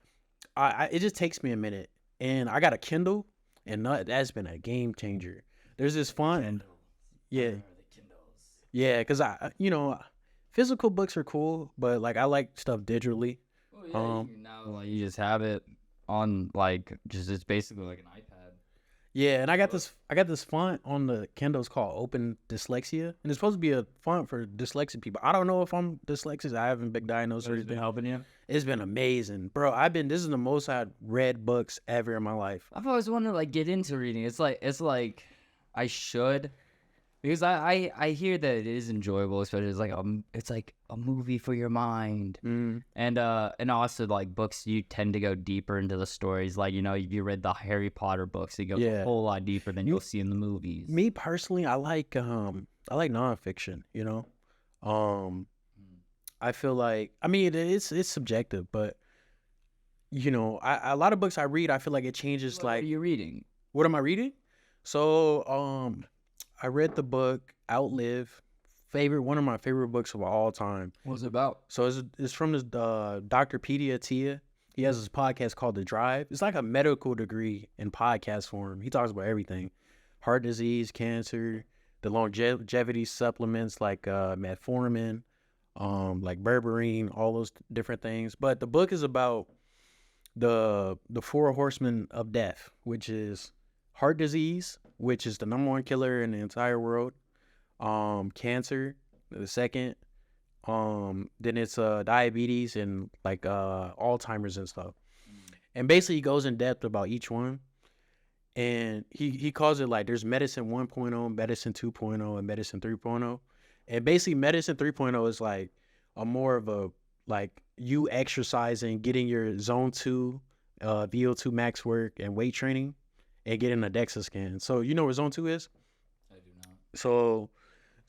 it just takes me a minute, and I got a Kindle. And that's been a game changer. There's this font. Yeah. Yeah, because physical books are cool, but like I like stuff digitally. Oh, yeah, now you just have it on it's basically like an iPad. Yeah, and I got this font on the Kindles called Open Dyslexia, and it's supposed to be a font for dyslexic people. I don't know if I'm dyslexic. I haven't been diagnosed or anything. Been helping you? It's been amazing, bro. This is the most I've read books ever in my life. I've always wanted to get into reading. It's like I should, because I hear that it is enjoyable, especially it's like a movie for your mind. And also books, you tend to go deeper into the stories. Like if you read the Harry Potter books, it goes a whole lot deeper than you'll see in the movies. Me personally, I like nonfiction. I feel like, I mean, it's subjective, but a lot of books I read, I feel like it changes. What are you reading? What am I reading? So I read the book Outlive, one of my favorite books of all time. What's it about? So it's from this Dr. Tia. He has this podcast called The Drive. It's like a medical degree in podcast form. He talks about everything: heart disease, cancer, the longevity supplements like metformin, like berberine, all those different things. But the book is about the 4 horsemen of death, which is heart disease, which is the #1 killer in the entire world. Cancer, the second. Then it's diabetes and Alzheimer's and stuff. And basically he goes in depth about each one. and he calls it like there's medicine 1.0, medicine 2.0, and medicine 3.0. And basically medicine 3.0 is like a more of a like you exercising, getting your zone 2 VO2 max work and weight training and getting a DEXA scan. So you know what zone 2 is? I do not. So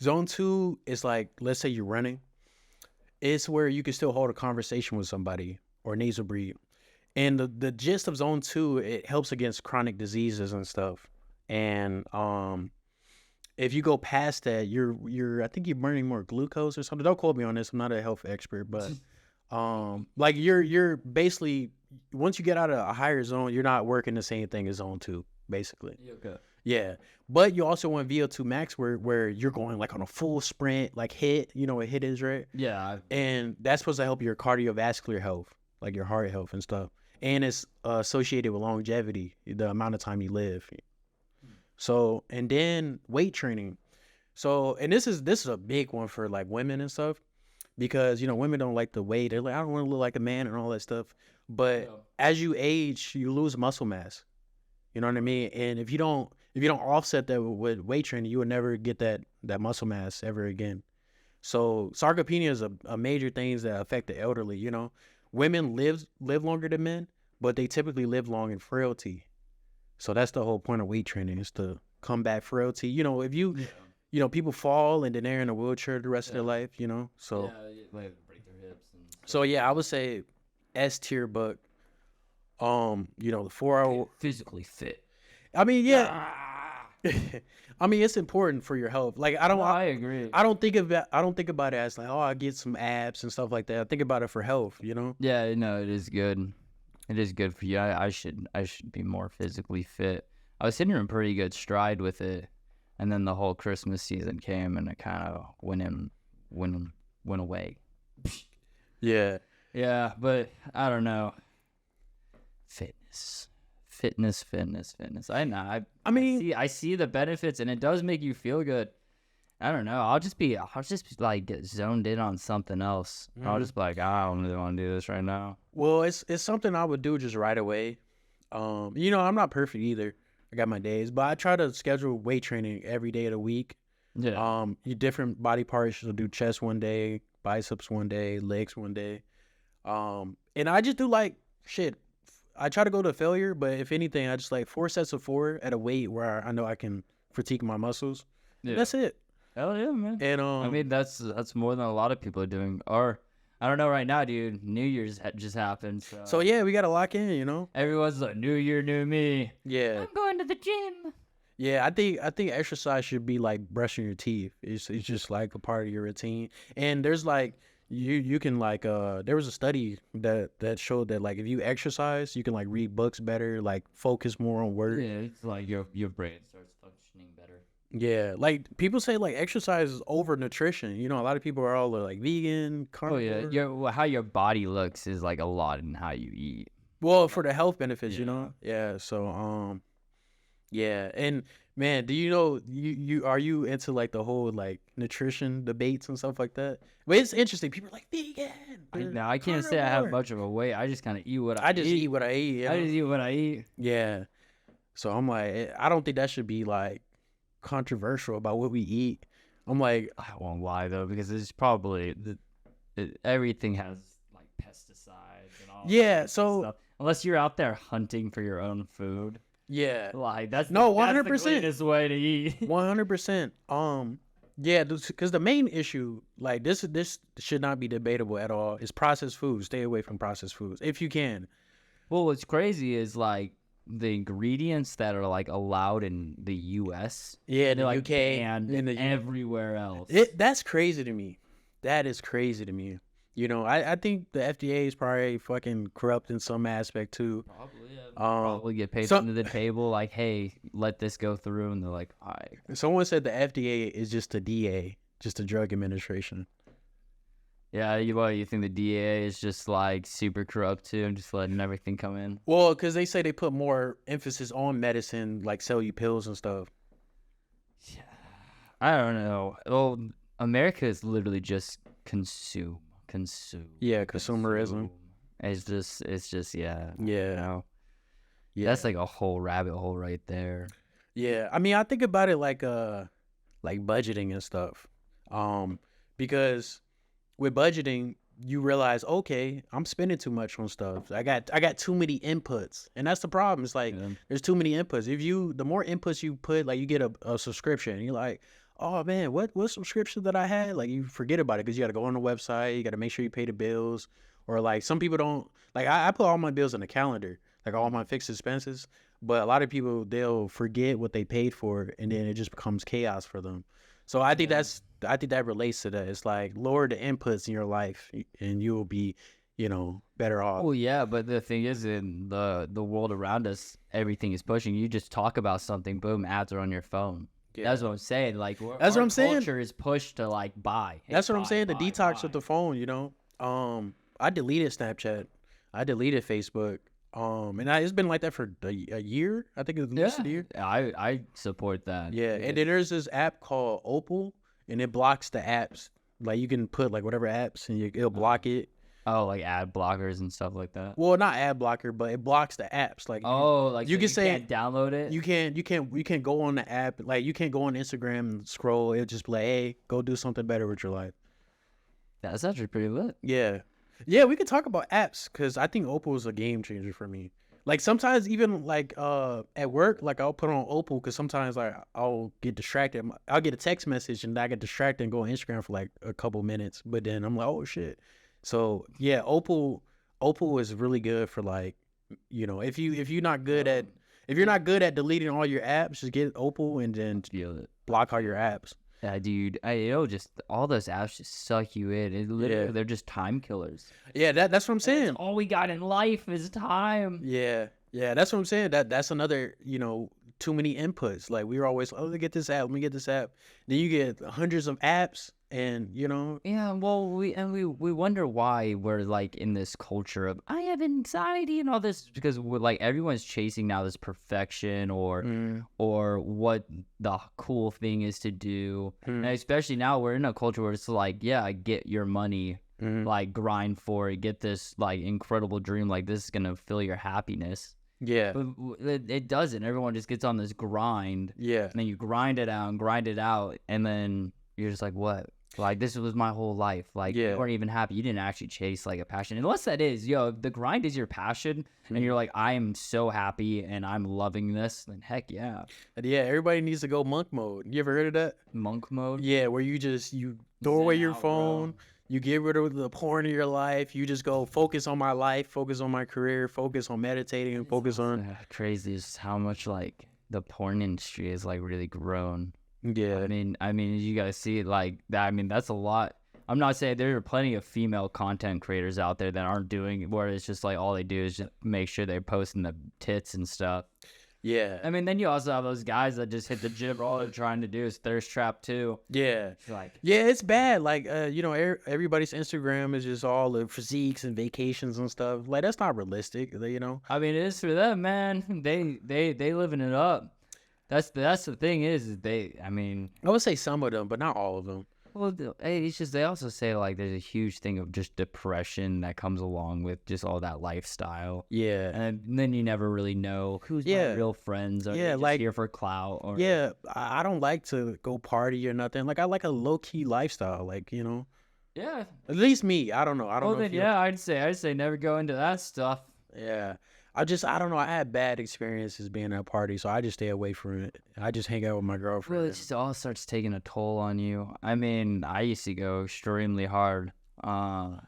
zone 2 is like, let's say you're running. It's where you can still hold a conversation with somebody or nasal breathe. And the gist of zone 2, it helps against chronic diseases and stuff. And if you go past that, I think you're burning more glucose or something. Don't quote me on this. I'm not a health expert, but like you're basically, once you get out of a higher zone, you're not working the same thing as zone 2, basically. Okay. Yeah. But you also want VO2 max where you're going like on a full sprint, like HIIT, you know what HIIT is, right? Yeah. And that's supposed to help your cardiovascular health, like your heart health and stuff. And it's associated with longevity, the amount of time you live. So, and then weight training. So, and this is a big one for like women and stuff, because, you know, women don't like the weight. They're like, I don't want to look like a man and all that stuff. But as you age, you lose muscle mass. You know what I mean? And if you don't offset that with weight training, you will never get that muscle mass ever again. So sarcopenia is a major thing that affect the elderly. You know, women live longer than men, but they typically live long in frailty. So that's the whole point of weight training, is to combat frailty. You know, if you know, people fall and then they're in a wheelchair the rest of their life. You know, so like break their hips. And so yeah, I would say S tier, but you know, the 4-hour physically fit. I mean, yeah. I mean, it's important for your health. Like, I agree. I don't think about it as like, oh, I get some abs and stuff like that. I think about it for health, you know? Yeah, no, it is good. It is good for you. I should be more physically fit. I was hitting in pretty good stride with it, and then the whole Christmas season came, and it kind of went away. Yeah. Yeah, but I don't know. Fitness. I mean, I see the benefits, and it does make you feel good. I don't know. I'll just be like get zoned in on something else. I'll just be like, I don't really want to do this right now. Well, it's something I would do just right away. You know, I'm not perfect either. I got my days, but I try to schedule weight training every day of the week. Yeah. You different body parts. You'll do chest one day, biceps one day, legs one day. And I just do like shit. I try to go to failure, but if anything, I just like 4 sets of 4 at a weight where I know I can fatigue my muscles. Yeah. That's it. Hell yeah, man. And I mean, that's more than a lot of people are doing. Or I don't know right now, dude. New Year's just happened. So yeah, we gotta lock in. You know, everyone's like, New Year, new me. Yeah. I'm going to the gym. Yeah, I think exercise should be like brushing your teeth. It's just like a part of your routine. And there's like. You can like there was a study that showed that like if you exercise, you can like read books better, like focus more on work. Yeah, it's like your brain starts functioning better. Yeah, like people say like exercise is over nutrition. You know, a lot of people are all like vegan, carnivore. Oh yeah, how your body looks is like a lot in how you eat. Well, for the health benefits, you know. Yeah, so yeah, and man, do you know are you into like the whole like nutrition debates and stuff like that? But it's interesting. People are like vegan. I can't say I have much of a weight. I just kind of eat what I eat. I just eat what I eat. You know? I just eat what I eat. Yeah. So I'm like, I don't think that should be like controversial about what we eat. I'm like, I won't lie though, because it's probably everything has like pesticides and all. Yeah. So stuff. Unless you're out there hunting for your own food. Yeah, like that's 100% the cleanest way to eat. 100%. Yeah, because the main issue, like this should not be debatable at all, is processed foods. Stay away from processed foods if you can. Well, what's crazy is like the ingredients that are like allowed in the U.S. Yeah, the like UK and everywhere else. That's crazy to me. That is crazy to me. You know, I think the FDA is probably fucking corrupt in some aspect too. Probably, yeah. Probably get paid under the table like, hey, let this go through, and they're like, all right. Someone said the FDA is just a DA, just a drug administration. Yeah, you think the DA is just like super corrupt too, and just letting everything come in? Well, because they say they put more emphasis on medicine, like sell you pills and stuff. Yeah, I don't know. Well, America is literally just consume. Yeah, consumerism. It's just yeah. Yeah. You know? Yeah. That's like a whole rabbit hole right there. Yeah, I mean, I think about it like budgeting and stuff. Because with budgeting, you realize, okay, I'm spending too much on stuff. I got too many inputs, and that's the problem. It's like there's too many inputs. The more inputs you put, like you get a subscription, and you're like, oh man, what subscription that I had? Like you forget about it because you got to go on the website, you got to make sure you pay the bills, or like some people don't. Like I put all my bills in the calendar, like all my fixed expenses. But a lot of people, they'll forget what they paid for, and then it just becomes chaos for them. So I think that relates to that. It's like lower the inputs in your life, and you will be, better off. Oh yeah, but the thing is, in the world around us, everything is pushing. You just talk about something, boom, ads are on your phone. Yeah. That's what I'm saying. Like that's what I'm saying. Culture is pushed to like buy. Hey, that's what I'm saying. The detox with the phone. I deleted Snapchat. I deleted Facebook. And it's been like that for a year. I think it's at least a year. I support that. Yeah, and then there's this app called Opal, and it blocks the apps. Like you can put like whatever apps, and it'll block it. Oh, like ad blockers and stuff like that. Well, not ad blocker, but it blocks the apps. Like you can say can't download it. You can't go on the app. Like you can't go on Instagram and scroll. It'll just be like, hey, go do something better with your life. That's actually pretty lit. Yeah, we could talk about apps because I think Opal is a game changer for me. Like sometimes even like at work, like I'll put on Opal because sometimes like I'll get distracted. I'll get a text message and I get distracted and go on Instagram for like a couple minutes. But then I'm like, oh shit. So yeah, Opal is really good for like, if you're not good at deleting all your apps, just get Opal and then block all your apps. Yeah, dude. Just all those apps just suck you in. They're just time killers. Yeah, that's what I'm saying. That's all we got in life is time. Yeah, that's what I'm saying. That's another, too many inputs. Like we were always, let me get this app. Then you get hundreds of apps, and Yeah, well, we wonder why we're like in this culture of I have anxiety and all this because we're like everyone's chasing now this perfection or what the cool thing is to do, and especially now we're in a culture where it's like, yeah, get your money, like grind for it, get this like incredible dream, like this is gonna fill your happiness. Yeah, but it doesn't. Everyone just gets on this grind. Yeah, and then you grind it out, and then you're just like, what? Like, this was my whole life. Like, you weren't even happy. You didn't actually chase, like, a passion. Unless that is, the grind is your passion, and you're like, I am so happy, and I'm loving this, then heck yeah. And yeah, everybody needs to go monk mode. You ever heard of that? Monk mode? Yeah, where you throw away your phone, bro. You get rid of the porn in your life, you just go focus on my life, focus on my career, focus on meditating, and focus on... Crazy is how much, like, the porn industry has, like, really grown. Yeah, I mean, you guys see it like that. I mean, that's a lot. I'm not saying there are plenty of female content creators out there that aren't doing where it's just like all they do is just make sure they're posting the tits and stuff. Yeah, I mean, then you also have those guys that just hit the gym. All they're trying to do is thirst trap too. Yeah, like it's bad. Like everybody's Instagram is just all the physiques and vacations and stuff. Like that's not realistic. I mean, it is for them, man. They living it up. That's the thing is I would say some of them, but not all of them. Well, it's just they also say like there's a huge thing of just depression that comes along with just all that lifestyle. Yeah, and then you never really know who's my real friends. Or just like here for clout. Or I don't like to go party or nothing. Like I like a low key lifestyle. Like Yeah. At least me. I don't know. I don't know. Then, I'd say never go into that stuff. Yeah. I don't know. I had bad experiences being at a party, so I just stay away from it. I just hang out with my girlfriend. Really, it just all starts taking a toll on you. I mean, I used to go extremely hard. I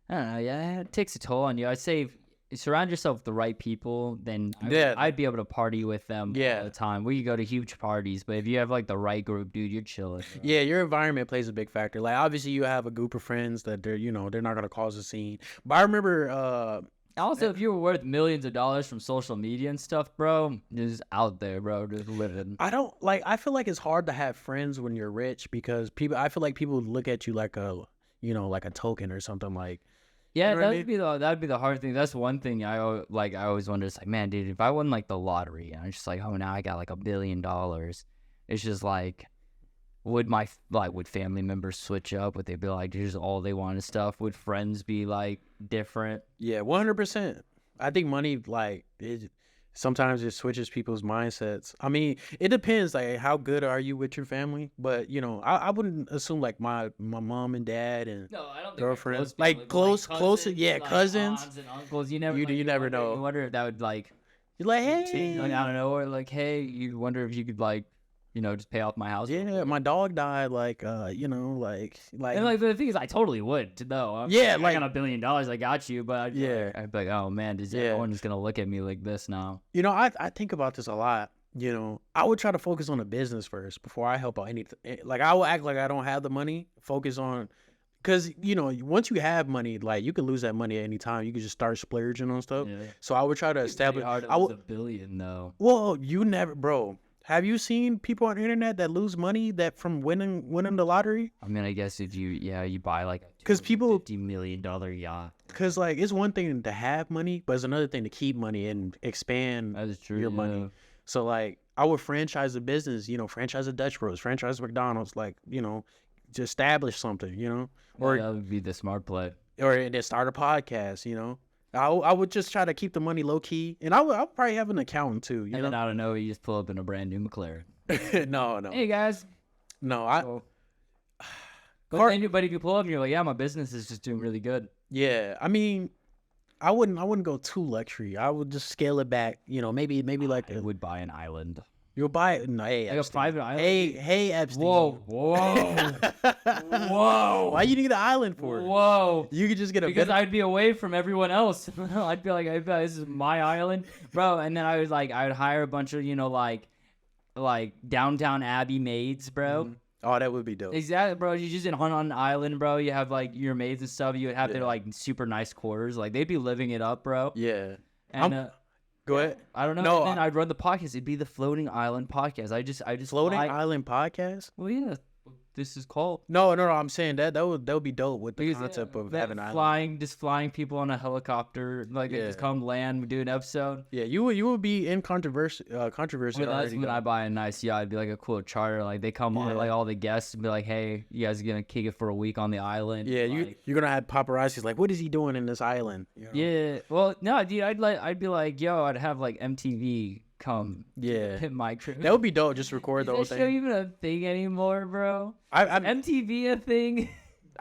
don't know. Yeah, it takes a toll on you. I'd say surround yourself with the right people, then I'd be able to party with them all the time. We could go to huge parties, but if you have like the right group, dude, you're chilling. Bro. Yeah, your environment plays a big factor. Like obviously you have a group of friends that they're not gonna cause a scene. But I remember also, if you were worth millions of dollars from social media and stuff, bro, just out there, bro, just living. I feel like it's hard to have friends when you're rich because I feel like people look at you like a token or something like. Yeah, that'd be the hard thing. That's one thing I always wonder. It's like, man, dude, if I won like the lottery and I'm just like, oh, now I got like $1 billion. It's just like, would family members switch up? Would they be like, just all they want is stuff? Would friends be like different? Yeah, 100%. I think money sometimes it switches people's mindsets. I mean, it depends, like how good are you with your family, but you know, I wouldn't assume like my mom and dad and No, I don't think girlfriends, close like close, yeah, like cousins. aunts and uncles. You never, You never wonder, know. You wonder if that would like, You're like, like, I don't know, or like, hey, you wonder if you could like, just pay off my house. yeah, my dog died, like, you know, like, and like the thing is, I totally would though. Yeah, like I got $1 billion, I got you, but I'd be like, oh man, everyone's gonna look at me like this now? You know, I think about this a lot. You know, I would try to focus on the business first before I help out anything. Like I will act like I don't have the money. Focus on, because you know, once you have money, like you can lose that money at any time. You can just start splurging on stuff. Yeah. So I would try to establish. I was $1 billion though. Well, you never, bro. Have you seen people on the internet that lose money that from winning the lottery? I mean, I guess if you buy like a $50 million yacht. Because like it's one thing to have money, but it's another thing to keep money and expand your money. So like I would franchise a business, you know, franchise a Dutch Bros, franchise McDonald's, like, you know, to establish something, you know, or that would be the smart play. Or then start a podcast, you know. I would just try to keep the money low key, and I'll probably have an accountant too. You know, then I don't know, you just pull up in a brand new McLaren. no. Hey guys. No, but if you pull up and you're like, yeah, my business is just doing really good. Yeah, I mean, I wouldn't go too luxury. I would just scale it back. You know, maybe like I would buy an island. You'll buy it? No, hey, like a private island. Hey, Epstein. Whoa. Why you need an island for it? Whoa. You could just get because I'd be away from everyone else. I'd be like, this is my island, bro. And then I would hire a bunch of like Downtown Abbey maids, bro. Mm-hmm. Oh, that would be dope. Exactly, bro. You just hunt on an island, bro. You have like your maids and stuff. You would have their like super nice quarters. Like they'd be living it up, bro. Yeah. And go ahead. I don't know. No, and then I'd run the podcast. It'd be the Floating Island Podcast. I just Floating Island Podcast. Well, yeah. This is called. No. I'm saying that would be dope with the concept of having an island. Flying people on a helicopter, like they just come land, we do an episode. Yeah, you would be in controversy. Well, that's when I buy a nice yacht. It'd be like a cool charter. Like they come on, like all the guests, and be like, "Hey, you guys are gonna kick it for a week on the island." Yeah, you're gonna have paparazzi's like, "What is he doing in this island?" You know? Yeah. Well, no, dude, I'd be like, "Yo," I'd have like MTV come. Hit my crew. That would be dope. Just record the whole thing. Is that show even a thing anymore, bro? I'm MTV a thing?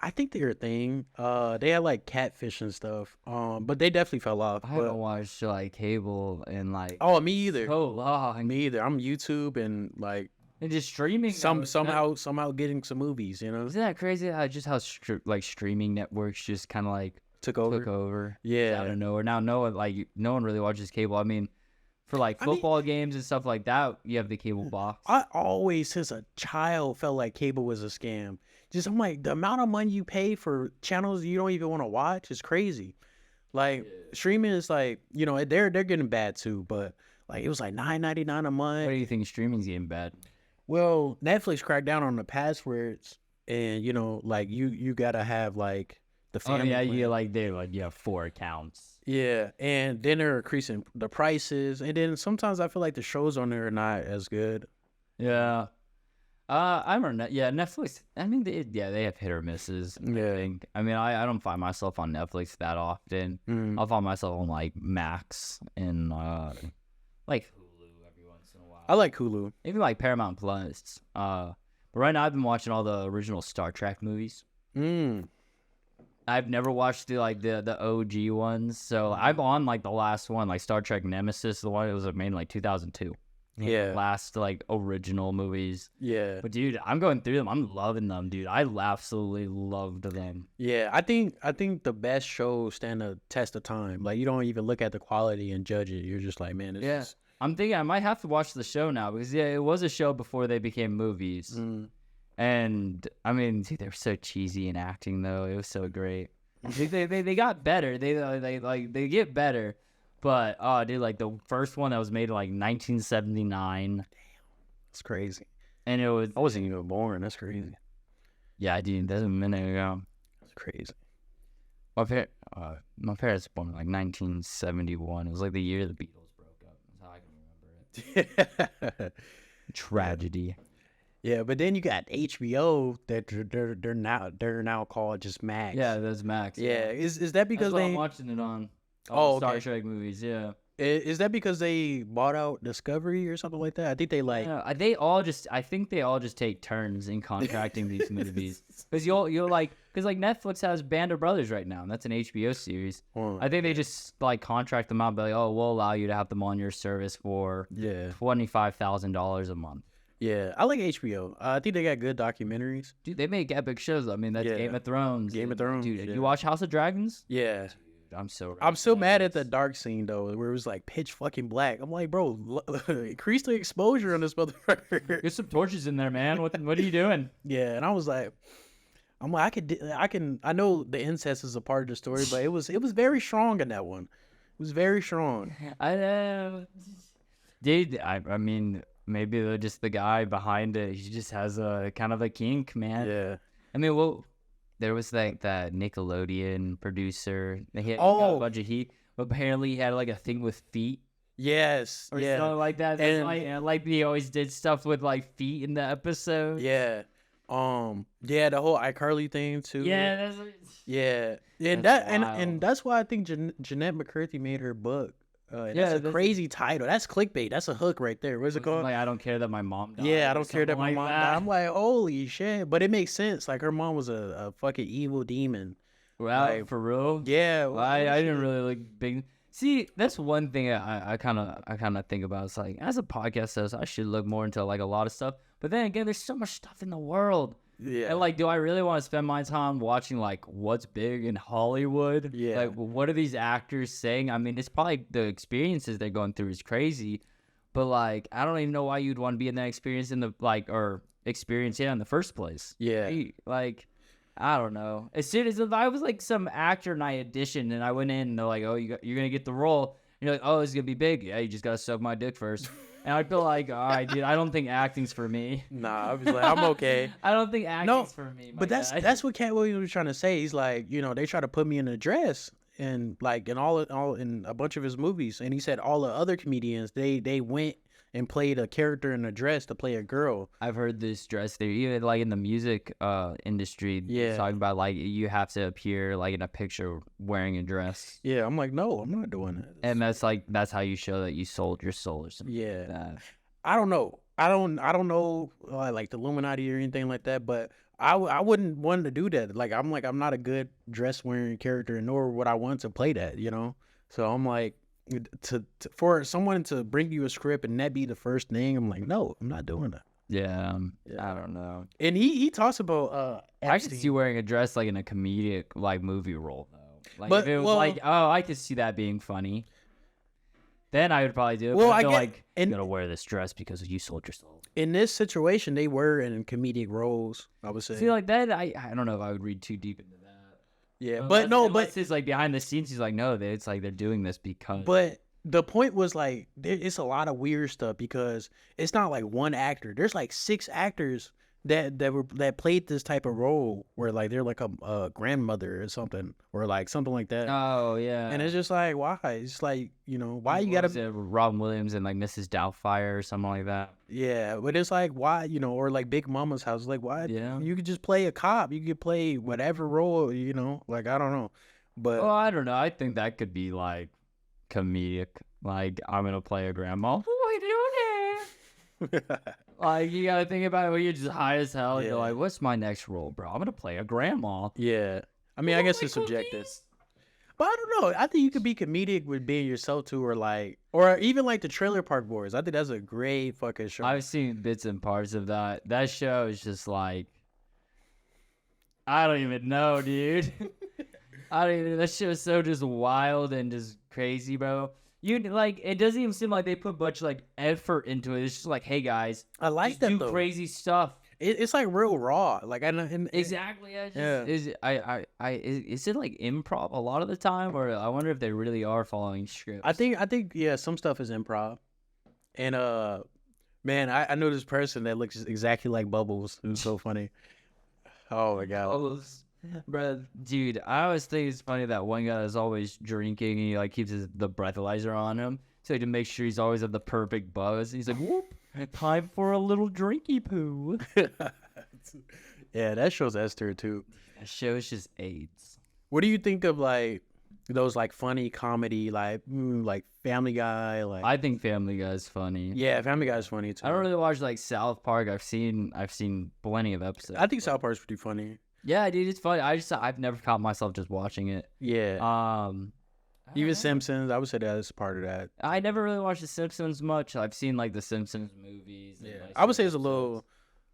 I think they're a thing. They had like Catfish and stuff. But they definitely fell off. I haven't watched like cable and like. Oh, me either. So long. Me either. I'm YouTube and like. And just streaming. Somehow getting some movies. You know. Isn't that crazy? How streaming networks just kind of like took over. Yeah. Out of nowhere. Now no one really watches cable. I mean. For like football games and stuff like that, you have the cable box. I always, since a child, felt like cable was a scam. I'm like, the amount of money you pay for channels you don't even want to watch is crazy. Like streaming is like, you know, they're getting bad too, but like it was like $9.99 a month. What do you think streaming's getting bad? Well, Netflix cracked down on the passwords, and you know, like you gotta have like the family. Oh yeah, you have 4 accounts. Yeah, and then they're increasing the prices, and then sometimes I feel like the shows on there are not as good. Yeah, I remember. Yeah, Netflix. I mean, they have hit or misses. Yeah, I mean, I don't find myself on Netflix that often. I'll find myself on like Max and like Hulu every once in a while. I like Hulu, even like Paramount Plus. But right now I've been watching all the original Star Trek movies. I've never watched the OG ones, so I'm on like the last one, like Star Trek Nemesis, the one that was made in like 2002. Yeah, last like original movies. Yeah, but dude, I'm going through them. I'm loving them, dude. I absolutely loved them. Yeah, I think the best shows stand the test of time. Like you don't even look at the quality and judge it. You're just like, man, this is... I'm thinking I might have to watch the show now because it was a show before they became movies. And I mean, dude, they were so cheesy in acting though. It was so great. they got better. They get better. But dude, like the first one that was made in like 1979. Damn, that's crazy. And I wasn't even born. That's crazy. Yeah, dude, that's a minute ago. That's crazy. My parents were born in like 1971. It was like the year the Beatles broke up. That's how I can remember it. Tragedy. Yeah, but then you got HBO that they're now called just Max. Yeah, that's Max. Yeah, is that because I'm watching it on? Star Trek movies. Yeah. Is that because they bought out Discovery or something like that? I think they like. I think they all just take turns in contracting these movies. Because because like Netflix has Band of Brothers right now, and that's an HBO series. I think they just like contract them out, but like, oh, we'll allow you to have them on your service for $25,000 a month. Yeah, I like HBO. I think they got good documentaries. Dude, they make epic shows. I mean, that's Game of Thrones. Game of Thrones. Dude, you watch House of Dragons? Yeah. I'm still mad at the dark scene though, where it was like pitch fucking black. I'm like, bro, increase the exposure on this motherfucker. Get some torches in there, man. What are you doing? Yeah, and I was like, I know the incest is a part of the story, but it was very strong in that one. It was very strong. I know, dude. I mean, maybe they're just the guy behind it. He just has a kind of a kink, man. Yeah. I mean, there was like that Nickelodeon producer. He had got a bunch of heat, but apparently he had like a thing with feet. Yes. Or something like that. And like he always did stuff with like feet in the episode. Yeah. Yeah, the whole iCarly thing too. Yeah. And that's why I think Jeanette McCarthy made her book. That's a crazy title. That's clickbait. That's a hook right there. What's it called? Like, I don't care that my mom died. Yeah, I don't care that my mom died. I'm like, holy shit. But it makes sense. Like, her mom was a fucking evil demon. Wow, like, for real? Yeah. Well, I didn't really like big. See, that's one thing I kind of think about. It's like, as a podcast host, I should look more into like a lot of stuff. But then again, there's so much stuff in the world. Yeah. And like, do I really want to spend my time watching like what's big in Hollywood? Yeah. Like, what are these actors saying? I mean, it's probably the experiences they're going through is crazy, but like, I don't even know why you'd want to be in that experience in the in the first place. Yeah. Like, I don't know. As soon as if I was like some actor and I auditioned and I went in and they're like, oh, you're gonna get the role. And you're like, oh, it's gonna be big. Yeah, you just gotta suck my dick first. And I'd feel like, all right, dude, I don't think acting's for me. Nah, I was like, I'm okay. I don't think acting's for me. But that's what Katt Williams was trying to say. He's like, they try to put me in a dress and like in all in a bunch of his movies. And he said all the other comedians, they went and played a character in a dress to play a girl. I've heard this dress theory, even like in the music industry. Yeah, talking about like you have to appear like in a picture wearing a dress. Yeah, I'm like, no, I'm not doing that. And that's how you show that you sold your soul or something. Yeah, like that. I don't know. I don't know like the Illuminati or anything like that, but I wouldn't want to do that. Like I'm not a good dress wearing character, nor would I want to play that. So I'm like. For someone to bring you a script and that be the first thing, I'm like, no, I'm not doing that. Yeah, I don't know. And he talks about I could see you wearing a dress like in a comedic like movie role though. Like if it was like, oh, I could see that being funny. Then I would probably do it. Well, I feel like you gotta wear this dress because you sold your soul. In this situation, they were in comedic roles. I would say. See, like that, I don't know if I would read too deep into that. Yeah, but it's like behind the scenes. He's like, no, it's like they're doing this because. But the point was like, it's a lot of weird stuff because it's not like one actor. There's like 6 actors that played this type of role where like they're like a grandmother or something or like something like that. Oh yeah. And it's just like, why? It's like, why you gotta Robin Williams and like Mrs. Doubtfire or something like that. Yeah, but it's like, why? Or like Big Mama's House. Like, why? Yeah. You could just play a cop. You could play whatever role. Like, I don't know. But I don't know. I think that could be like comedic. Like, I'm gonna play a grandma. What are you doing here? Like, you gotta think about it when you're just high as hell. Yeah. You're like, what's my next role, bro? I'm gonna play a grandma. Yeah. I mean, I guess it's subjective. But I don't know. I think you could be comedic with being yourself too, or even like the Trailer Park Boys. I think that's a great fucking show. I've seen bits and parts of that. That show is just like, I don't even know, dude. That show is so just wild and just crazy, bro. It doesn't even seem like they put much like effort into it. It's just like, hey guys, I like that though. Crazy stuff. It's like real raw. Like exactly. Is it like improv a lot of the time, or I wonder if they really are following scripts? I think yeah, some stuff is improv. And man, I know this person that looks exactly like Bubbles. It was so funny. Oh my god. Bubbles. Bro, dude, I always think it's funny that one guy is always drinking and he like keeps the breathalyzer on him so to make sure he's always at the perfect buzz. He's like, whoop, time for a little drinky poo. Yeah, that show's Esther too. That show is just AIDS. What do you think of like those like funny comedy, like Family Guy. Like I think Family Guy is funny. yeah, Family Guy is funny too. I don't really watch like South Park. I've seen plenty of episodes. I think South Park's pretty funny. Yeah, dude, it's funny. I've never caught myself just watching it. Yeah. Even Simpsons, I would say that is part of that. I never really watched The Simpsons much. I've seen like the Simpsons movies. Yeah, like, I would say it's a episodes.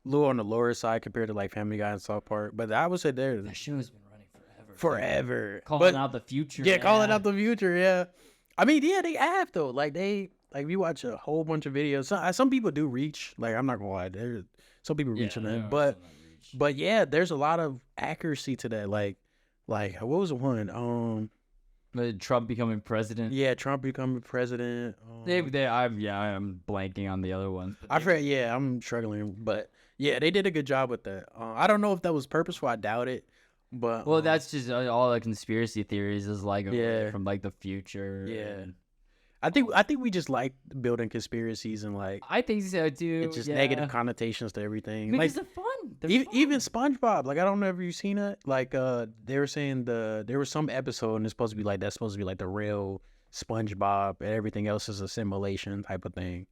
little on the lower side compared to like Family Guy and South Park, but I would say they're That show's been running forever. forever. Calling But out the future. yeah, calling man. out the future. Yeah, I mean, yeah, they have though. Like we watch a whole bunch of videos. Some people do reach. Like I'm not gonna lie, there's some people reaching there that, are but some that reach. but yeah, there's a lot of accuracy to that. Like what was the one? But Trump becoming president. Yeah, Trump becoming president. I'm blanking on the other ones. I forget. Yeah, I'm struggling, but yeah, they did a good job with that. I don't know if that was purposeful. I doubt it. But Well, that's just all the conspiracy theories is like Yeah. from like the future. Yeah. and- I think we just like building conspiracies and like I think so too. it's just yeah. negative connotations to everything. because Like they're fun. They're fun. even SpongeBob. Like I don't know if you've seen it. Like they were saying there was some episode and it's supposed to be like the real SpongeBob and everything else is a simulation type of thing.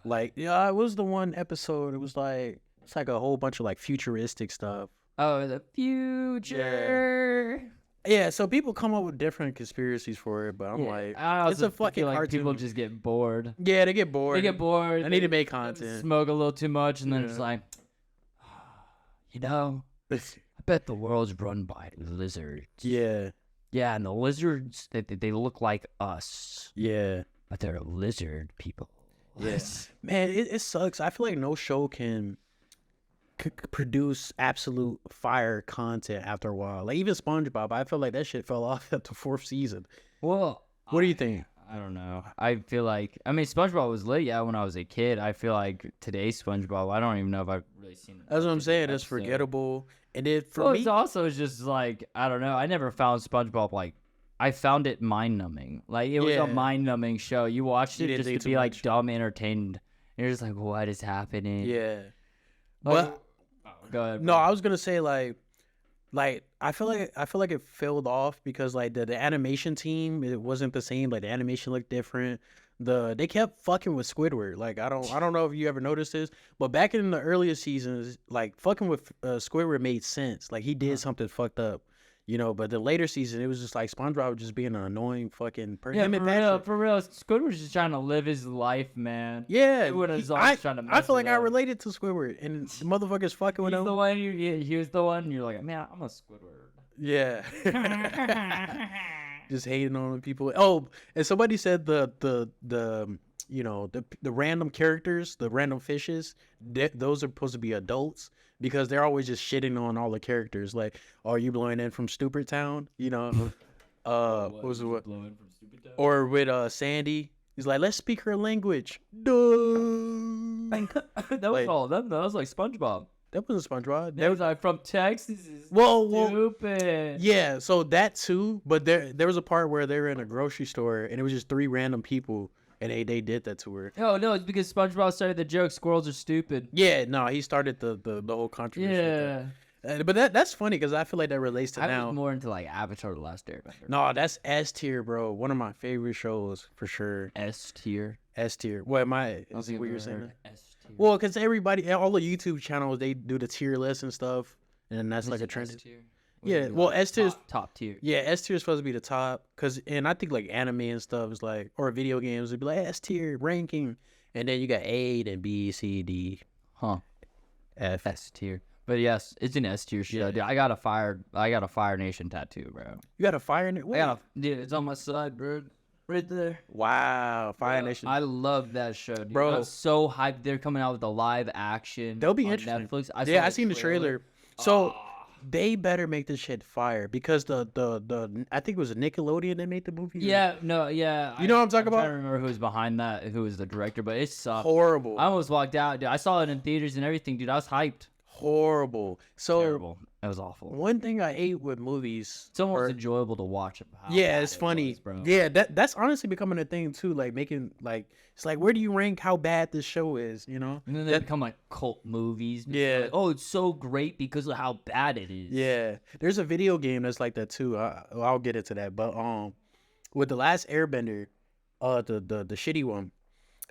Like yeah, it was the one episode. It was like it's like a whole bunch of like futuristic stuff. Oh, the future. Yeah, so people come up with different conspiracies for it, but I'm Yeah, like, I it's a also fucking feel like cartoon. people just get bored. Yeah, they get bored. They get bored. I need to make they content. Smoke a little too much, and then it's Yeah. like, I bet the world's run by lizards. Yeah, Yeah, and the lizards, they look like us, yeah, but they're lizard people. yes. Man, it sucks. I feel like no show can produce absolute fire content after a while. Like even SpongeBob, I feel like that shit fell off at the 4th season. Well, What do you think? I don't know. I feel like SpongeBob was lit. Yeah, when I was a kid. I feel like today's SpongeBob. I don't even know if I've really seen. That's what I'm much of saying. the It's episode. forgettable. And then for Well, me, it's also just like I don't know. I never found SpongeBob like. I found it mind numbing. Like it was Yeah. a mind numbing show. You watched You it didn't just think to too be like much. dumb entertained. You're just like, what is happening? yeah. Like, But go ahead. no, bro. I was gonna say like I feel like it failed off because like the animation team, it wasn't the same. Like the animation looked different. They kept fucking with Squidward. Like I don't know if you ever noticed this, but back in the earlier seasons, like fucking with Squidward made sense. Like he did something fucked up, you know. But the later season, it was just like SpongeBob was just being an annoying fucking person. Yeah, Him for and real, Patrick. for real. Squidward was just trying to live his life, man. Yeah, Squidward is he- always trying to I mess feel it like I up. related to Squidward, and the motherfuckers fucking with He's him. the one. He was the one. You're like, man, I'm a Squidward. Yeah. Just hating on people. Oh, and somebody said the you know the random characters, the random fishes, those are supposed to be adults because they're always just shitting on all the characters. Like, oh, are you blowing in from Stupid Town? You know, what was it? Blowing from Stupid Town? Or with Sandy, he's like, let's speak her language. Duh. that was like- all them. That was like SpongeBob. That wasn't SpongeBob. That was like from Texas. Is Well, stupid. yeah, so that too, but there was a part where they were in a grocery store and it was just 3 random people and they did that to her. Oh no, it's because SpongeBob started the joke. Squirrels are stupid. Yeah, no, he started the whole controversy. with Yeah. that. But that's funny because I feel like that relates to I now. was more into like Avatar: The Last Airbender. No, that's S tier, bro. One of my favorite shows for sure. S tier. S tier. What am I? I Is it what you're saying? S tier. Well, because everybody, all the YouTube channels, they do the tier list and stuff, and that's like a trend. S tier. Yeah, well, S tier is top tier. yeah, S tier is supposed to be the top, and I think like anime and stuff is like, or video games would be like S tier ranking, and then you got A, then B, C, D, Huh. F. S tier. But yes, it's an S tier show. Yeah. Dude, I got a Fire Nation tattoo, bro. You got a Fire in it? Dude, it's on my side, bro. Right there. Wow, Fire Bro, Nation. I love that show, dude. Bro. I'm so hyped. They're coming out with a live action. They'll be on interesting. Netflix. Yeah, saw I seen the trailer. So they better make this shit fire because the I think it was a Nickelodeon that made the movie. Yeah, no, yeah. You know what I'm talking I'm about? trying to remember who was behind that, who was the director, but it sucked. Horrible. I almost walked out, dude. I saw it in theaters and everything, dude. I was hyped. Horrible. So Terrible. It was awful. one thing I hate with movies, It's almost or- enjoyable to watch. How yeah, bad it's it funny. was, bro. Yeah, that's honestly becoming a thing too. Like making like it's like where do you rank how bad this show is? You know? And then they That- become like cult movies. It's Yeah. like, oh, it's so great because of how bad it is. Yeah, there's a video game that's like that too. I'll get into that, but with the last Airbender, the shitty one.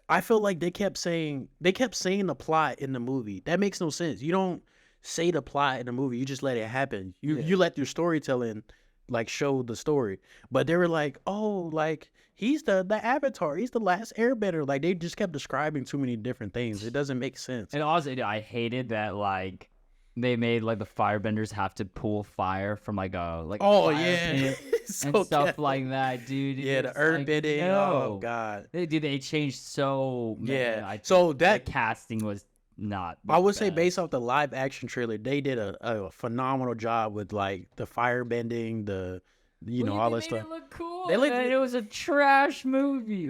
I feel like they kept saying the plot in the movie. That makes no sense. You don't say the plot in the movie. You just let it happen. You let your storytelling like show the story. But they were like, oh, like he's the Avatar. He's the last Airbender. Like they just kept describing too many different things. It doesn't make sense. And also, I hated that like they made like the firebenders have to pull fire from like a yeah. So and stuff like that, dude. Yeah, the earth bending. Oh god, they changed so. So that casting was not. I would say based off the live action trailer, they did a phenomenal job with like the fire bending, all that stuff. It look cool. It was a trash movie.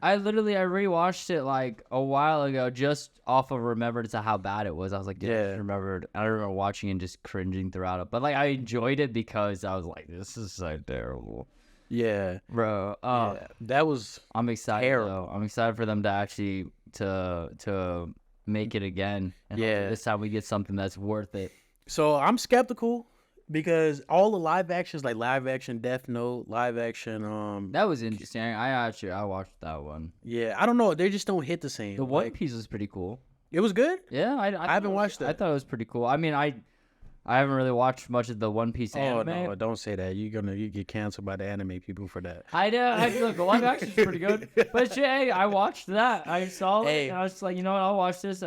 I rewatched it like a while ago just off of remembrance of how bad it was. I was like, I remember watching and just cringing throughout it. But like I enjoyed it because I was like, this is so terrible. Yeah, bro. That was. I'm excited. Though. I'm excited for them to actually to make it again. And this time we get something that's worth it. So I'm skeptical. Because all the live actions, like live action Death Note, live action that was interesting. I watched that one. Yeah, I don't know. They just don't hit the same. The One Piece was pretty cool. It was good? Yeah, I haven't watched that. I thought it was pretty cool. I mean, I haven't really watched much of the One Piece anime. Oh no, don't say that. You get canceled by the anime people for that. I know. Look, the live action's pretty good. But hey, I watched that. I saw it. And I was like, you know what? I'll watch this.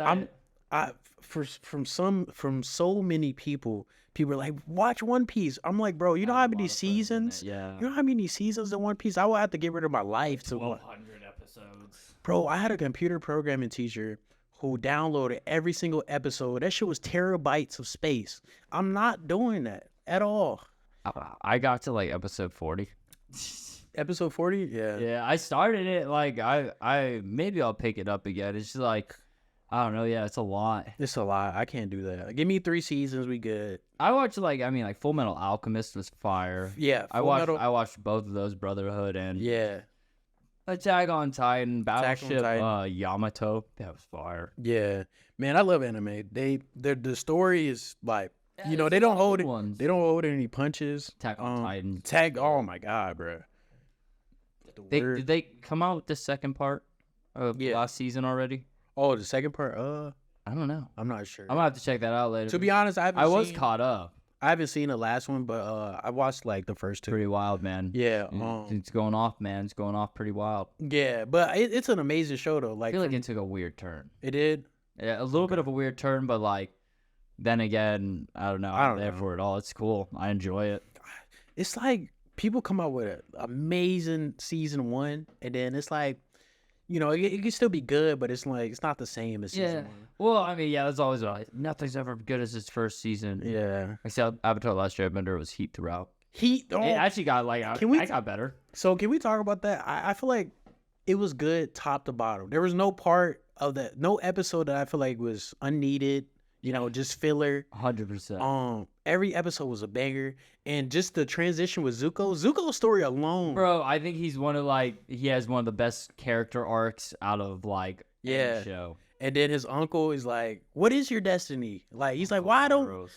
From so many people are like, watch One Piece. I'm like, bro, you know how many seasons? Yeah. You know how many seasons in One Piece? I would have to get rid of my life to 1,200 episodes. Bro, I had a computer programming teacher who downloaded every single episode. That shit was terabytes of space. I'm not doing that at all. I got to like episode 40. Episode 40? Yeah. Yeah, I started it like I maybe I'll pick it up again. It's just like I don't know. Yeah, it's a lot. It's a lot. I can't do that. Give me 3 seasons. We good. I watched like Full Metal Alchemist was fire. Yeah, I watched both of those, Brotherhood and Attack on Titan, Battleship Yamato. That was fire. Yeah, man, I love anime. The story is like they don't hold it. They don't hold any punches. Attack on Titan. Oh my god, bro. Did they come out with the second part of last season already? Oh, the second part? I don't know. I'm not sure. I'm gonna have to check that out later. To be honest, I was caught up. I haven't seen the last one, but I watched like the first 2. Pretty wild, man. Yeah, it's going off, man. It's going off pretty wild. Yeah, but it's an amazing show though. Like I feel like it took a weird turn. It did. Yeah, a little bit of a weird turn, but like then again, I don't know. I'm there for it all. It's cool. I enjoy it. It's like people come out with an amazing season 1, and then it's like. It can still be good, but it's like it's not the same as season 1. Well, I mean, that's always nothing's ever good as its first season. Yeah. Except Avatar: Last Airbender was heat throughout. It actually got I got better. So can we talk about that? I feel like it was good top to bottom. There was no part of no episode that I feel like was unneeded. Just filler. 100%. Every episode was a banger, and just the transition with Zuko. Zuko's story alone, bro. I think he's he has one of the best character arcs out of any show. And then his uncle is like, "What is your destiny?" Like he's like, "Why don't?" And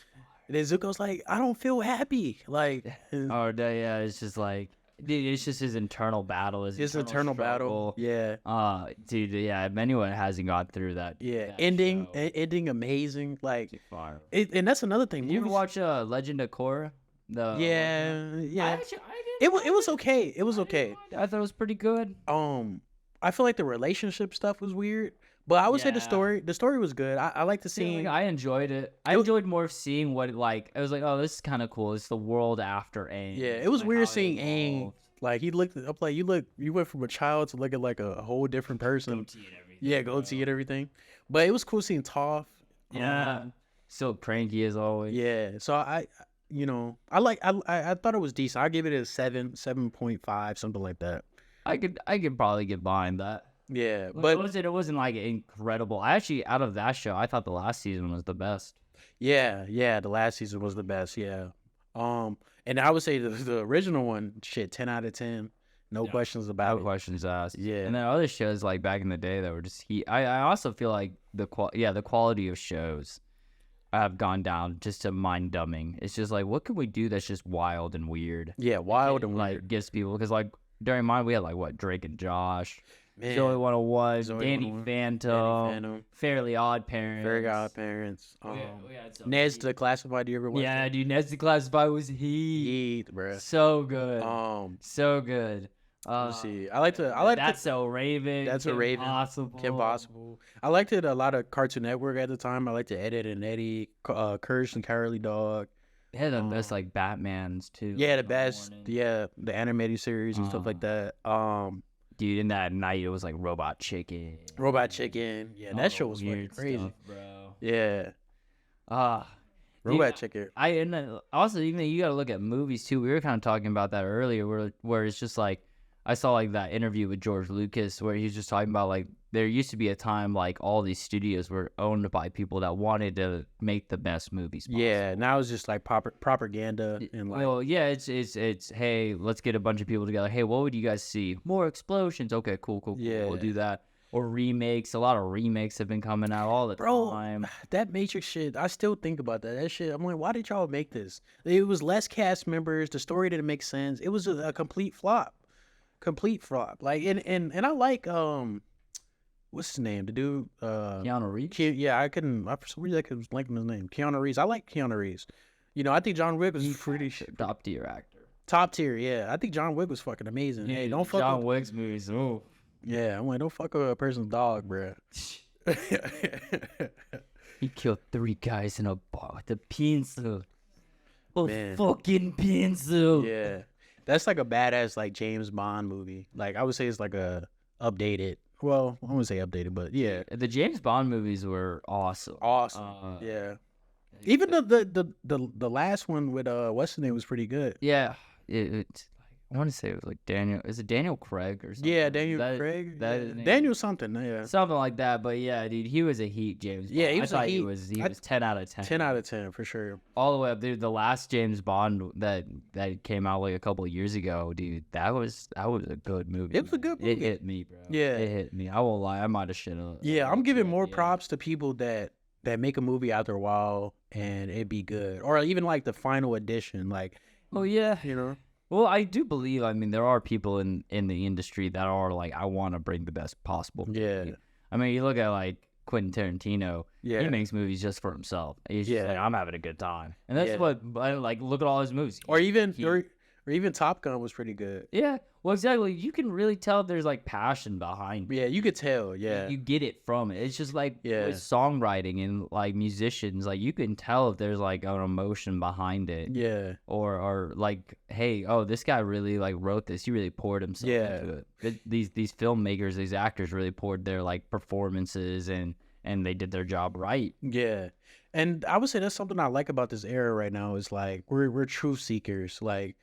then Zuko's like, "I don't feel happy." Like, it's just like. Dude, it's just his internal battle. His internal battle. Yeah. Dude, yeah. If anyone hasn't gone through that. Yeah. Ending amazing. Like. And that's another thing. Did you ever watch Legend of Korra? Yeah. It was okay. It was okay. I thought it was pretty good. I feel like the relationship stuff was weird. But I would say the story was good. I like the scene. I enjoyed it. I enjoyed more seeing what it was like, oh, this is kind of cool. It's the world after Aang. Yeah, it was weird seeing Aang. Like he looked up like you went from a child to looking like a whole different person. Goatee and everything. Yeah, goatee and everything. But it was cool seeing Toph. Yeah. Still cranky as always. Yeah. So I thought it was decent. I give it a 7.5, something like that. I could probably get behind that. Yeah, but it wasn't like incredible. I actually, out of that show, I thought the last season was the best. Yeah, the last season was the best. Yeah, and I would say the original one, 10 out of 10, no questions about it. No questions asked. Yeah, and then other shows like back in the day that were just heat. I also feel like the quality of shows have gone down just to mind dumbing. It's just like, what can we do that's just wild and weird? Yeah, wild and weird. Gives people, because during mine, we had like what, Drake and Josh, Man. Zoe 101, Zoe Danny 101, Phantom, Phantom. Fairly Odd Parents. Very Odd Parents. We had some Ned's heat. Declassified. Do you ever watch Yeah, that? dude, Ned's Declassified was heat. Heat, bruh. So good. So good. Let's see. I like That's So Raven. That's Kim a Raven. Possible. Kim Possible. I liked it a lot of Cartoon Network at the time. I liked to Ed, Edd and Eddie, Courage and Cowardly Dog. They had the best like Batmans too. Yeah, the in best. morning. Yeah, the animated series and stuff like that. Dude, in that night it was like Robot Chicken. Robot Chicken. Yeah, all that the show was fucking weird crazy. stuff, bro. Yeah, Robot Robot Chicken. Also, even you got to look at movies too. We were kind of talking about that earlier, where it's just like I saw like that interview with George Lucas where he's just talking about like there used to be a time like all these studios were owned by people that wanted to make the best movies possible. Yeah, now it's just like propaganda and like. Well, yeah, it's hey, let's get a bunch of people together. Hey, what would you guys see? More explosions. Okay, cool. Yeah. We'll do that. Or remakes. A lot of remakes have been coming out all the time. That Matrix shit, I still think about that. That shit, I'm like, why did y'all make this? It was less cast members. The story didn't make sense. It was a complete flop. Like, and I like, what's his name? The dude, Keanu Reeves? For some reason I couldn't like his name. Keanu Reeves. I like Keanu Reeves. You know, I think John Wick was pretty top tier actor. Top tier, yeah. I think John Wick was fucking amazing. Yeah, Hey, don't fuck John with, Wick's movies. Ooh. yeah, I'm like, don't fuck with a person's dog, bruh. He killed 3 guys in a bar with a pencil. A Man. fucking pencil. Yeah. That's like a badass like James Bond movie. Like I would say it's like a updated. Well, I wouldn't say updated, but yeah. The James Bond movies were awesome. Awesome. Yeah. Even the last one with what's his name was pretty good. Yeah. I want to say it was like Daniel. Is it Daniel Craig or something? Yeah, Daniel Craig. That is his name? Daniel something, yeah. Something like that. But yeah, dude, he was a heat James Bond. Yeah, he was I a thought heat. He was 10 out of 10. 10 out of 10 for sure. All the way up, dude. The last James Bond that came out like a couple of years ago, dude. That was a good movie. It was a good movie. It hit me, bro. Yeah. It hit me. I won't lie. I might have shit on. Yeah, I'm giving more props to people that make a movie after a while and it be good. Or even like the final edition, like, Oh yeah. you know. Well, I do believe. I mean, there are people in the industry that are like, I want to bring the best possible. Yeah. movie. I mean, you look at like Quentin Tarantino. Yeah. He makes movies just for himself. He's just Yeah. like, I'm having a good time, and that's Yeah. what. Like, look at all his movies. Or even He- or even Top Gun was pretty good. Yeah. Well, exactly. You can really tell if there's like passion behind it. Yeah, you could tell. Yeah. You get it from it. It's just like Yeah. with songwriting and like musicians, like you can tell if there's like an emotion behind it. Yeah. Or like, hey, oh, this guy really like wrote this. He really poured himself Yeah. into it. These filmmakers, these actors really poured their like performances and they did their job right. Yeah. And I would say that's something I like about this era right now is like we're truth seekers. Like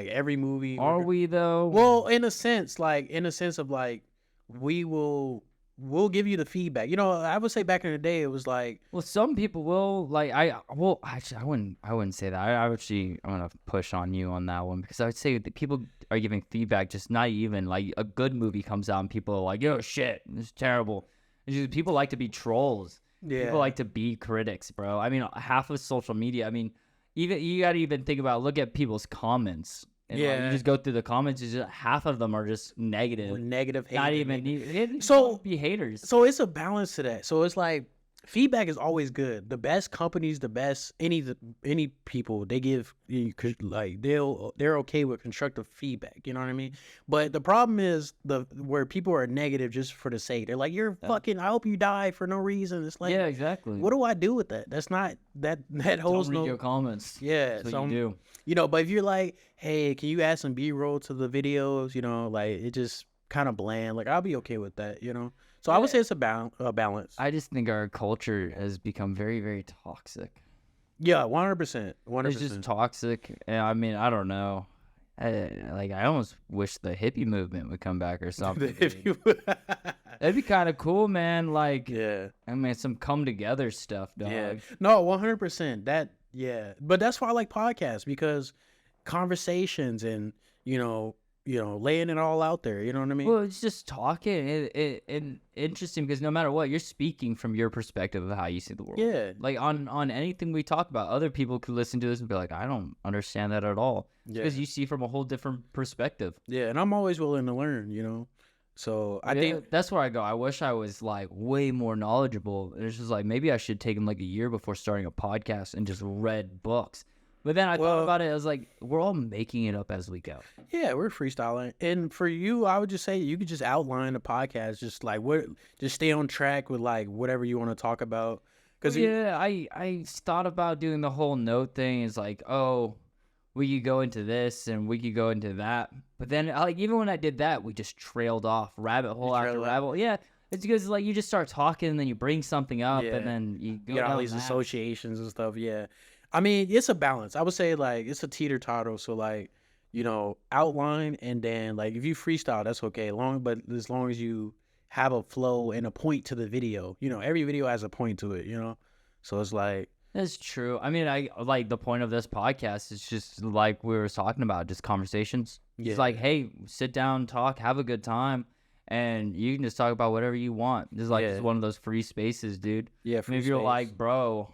every movie. Are we though? Well, in a sense of like we'll give you the feedback. You know, I would say back in the day it was like Well, some people will like. Actually, I wouldn't say that. I'm gonna push on you on that one because I would say that people are giving feedback, just not even like a good movie comes out and people are like, "Yo, shit, this is terrible." It's just, people like to be trolls. yeah. People like to be critics, bro. I mean, half of social media. I mean, even you got to even think about look at people's comments. And like, Yeah. you just go through the comments. It's just, half of them are just negative. Or negative hate. Not even. So- be haters. So it's a balance to that. So it's like feedback is always good. The best companies, the best any people, they give like they're okay with constructive feedback. You know what I mean? But the problem is where people are negative just for the sake. They're like, you're fucking. I hope you die for no reason. It's like, Yeah, exactly. what do I do with that? That's not that holds Don't read no. your comments. Yeah, That's so what you do. You know, but if you're like, hey, can you add some B-roll to the videos? You know, like it just kind of bland. Like I'll be okay with that. You know, so I would say it's a balance. I just think our culture has become very, very toxic. Yeah, 100%. 100%. It's just toxic. And I mean, I don't know. I almost wish the hippie movement would come back or something. That'd be kind of cool, man. Like, yeah, I mean, some come together stuff, dog. yeah. No, 100%. Yeah, but that's why I like podcasts because conversations and you know laying it all out there. You know what I mean? Well, it's just talking and interesting because no matter what, you're speaking from your perspective of how you see the world. Yeah. Like on anything we talk about, other people could listen to this and be like, I don't understand that at all. Because you see from a whole different perspective. Yeah, and I'm always willing to learn. So I think that's where I go. I wish I was like way more knowledgeable. And it's just like maybe I should take them like a year before starting a podcast and just read books. But then I thought about it. I was like, we're all making it up as we go. Yeah, we're freestyling. And for you, I would just say you could just outline the podcast, just like just stay on track with like whatever you want to talk about. Cause I thought about doing the whole note thing. It's like, oh, we could go into this and we could go into that. But then like even when I did that, we just trailed off rabbit hole after rabbit hole. Yeah. It's because like you just start talking and then you bring something up and then you go get all these associations and stuff. Yeah. I mean, it's a balance. I would say like it's a teeter-totter. So like, outline and then like if you freestyle, that's okay. But as long as you have a flow and a point to the video, every video has a point to it, So it's like that's true. I mean, I like the point of this podcast is just like we were talking about, just conversations. Yeah. It's like, hey, sit down, talk, have a good time, and you can just talk about whatever you want. Just like it's one of those free spaces, dude. Yeah, free space. You're like, bro,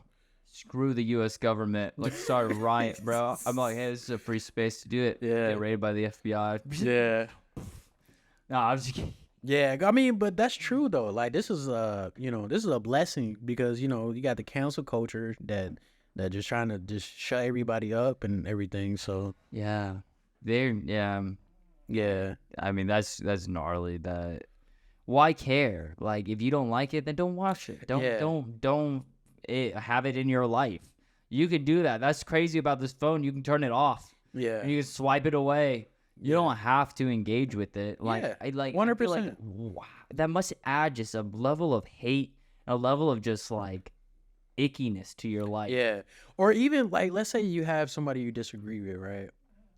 screw the U.S. government. Let's start a riot, bro. I'm like, hey, this is a free space to do it. Yeah. Get raided by the FBI. Yeah. No, I'm just kidding. Yeah, I mean, but that's true though. Like this is this is a blessing because you got the cancel culture that just trying to just shut everybody up and everything. So yeah, I mean that's gnarly. That why care? Like if you don't like it, then don't watch it. Don't have it in your life. You can do that. That's crazy about this phone. You can turn it off. Yeah, and you can swipe it away. You don't have to engage with it. Like, I like 100%. Like, wow, that must add just a level of hate, a level of just like ickiness to your life. Yeah. Or even like, let's say you have somebody you disagree with, right?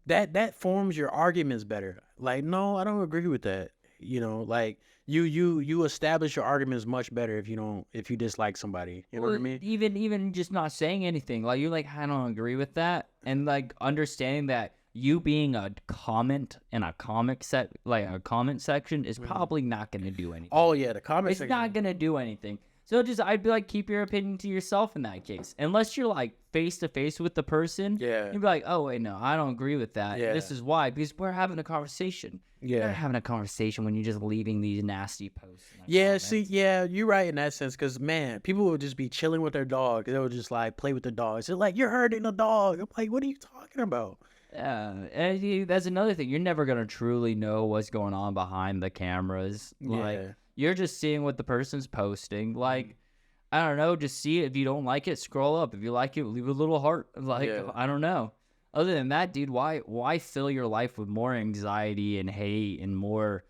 That forms your arguments better. Like, no, I don't agree with that. Like you establish your arguments much better if you dislike somebody. You know what I mean? Even just not saying anything. Like you're like, I don't agree with that, and like understanding that. You being a comment in a comment section is probably not going to do anything. Oh yeah, the comment section. It's not going to do anything. So I'd be like, keep your opinion to yourself in that case. Unless you're like face to face with the person. Yeah. You'd be like, oh wait, no, I don't agree with that. Yeah. This is why, because we're having a conversation. Yeah. You're having a conversation when you're just leaving these nasty posts. Yeah. See, yeah, you're right in that sense. Because man, people will just be chilling with their dog. They will just like play with their dogs. They're like, you're hurting the dog. I'm like, what are you talking about? Yeah, and that's another thing. You're never gonna truly know what's going on behind the cameras. Like you're just seeing what the person's posting. Like I don't know, just see it. If you don't like it, scroll up. If you like it, leave a little heart. Like I don't know. Other than that, dude, why fill your life with more anxiety and hate and more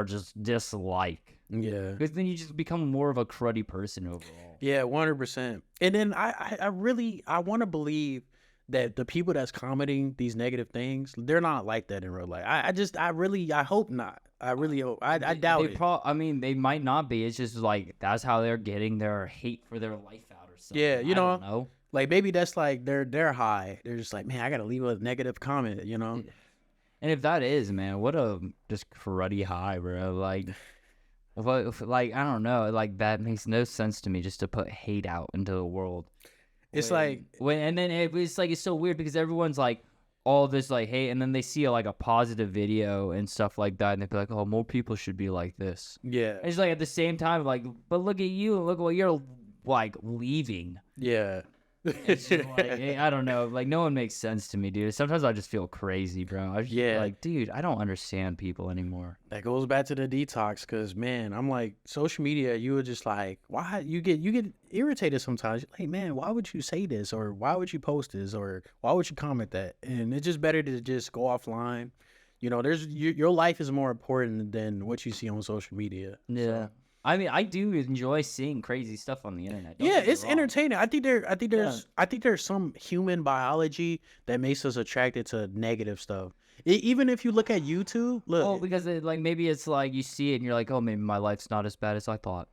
just dislike? Yeah, because then you just become more of a cruddy person overall. Yeah, 100%. And then I really want to believe that the people that's commenting these negative things, they're not like that in real life. I hope not. I really hope. I doubt it. I mean, they might not be. It's just like that's how they're getting their hate for their life out or something. Yeah, I don't know. Like maybe that's like their high. They're just like, man, I gotta leave a negative comment. And if that is, man, what a just cruddy high, bro. Like I don't know. Like that makes no sense to me. Just to put hate out into the world. It's it's so weird because everyone's like all this like hate, and then they see like a positive video and stuff like that, and they be like, oh, more people should be like this. Yeah, and it's like at the same time, like, but look at you, look what you're like leaving. Yeah. It's like, I don't know, like no one makes sense to me, dude. Sometimes I just feel crazy, bro. Like, dude, I don't understand people anymore. That goes back to the detox, because man, I'm like, social media, you were just like, why you get irritated sometimes. You're like, man, why would you say this, or why would you post this, or why would you comment that? And it's just better to just go offline. Your life is more important than what you see on social media. Yeah. So. I mean, I do enjoy seeing crazy stuff on the internet. Yeah, it's entertaining. I think there's some human biology that makes us attracted to negative stuff. Even if you look at YouTube, because maybe it's like you see it and you're like, oh, maybe my life's not as bad as I thought.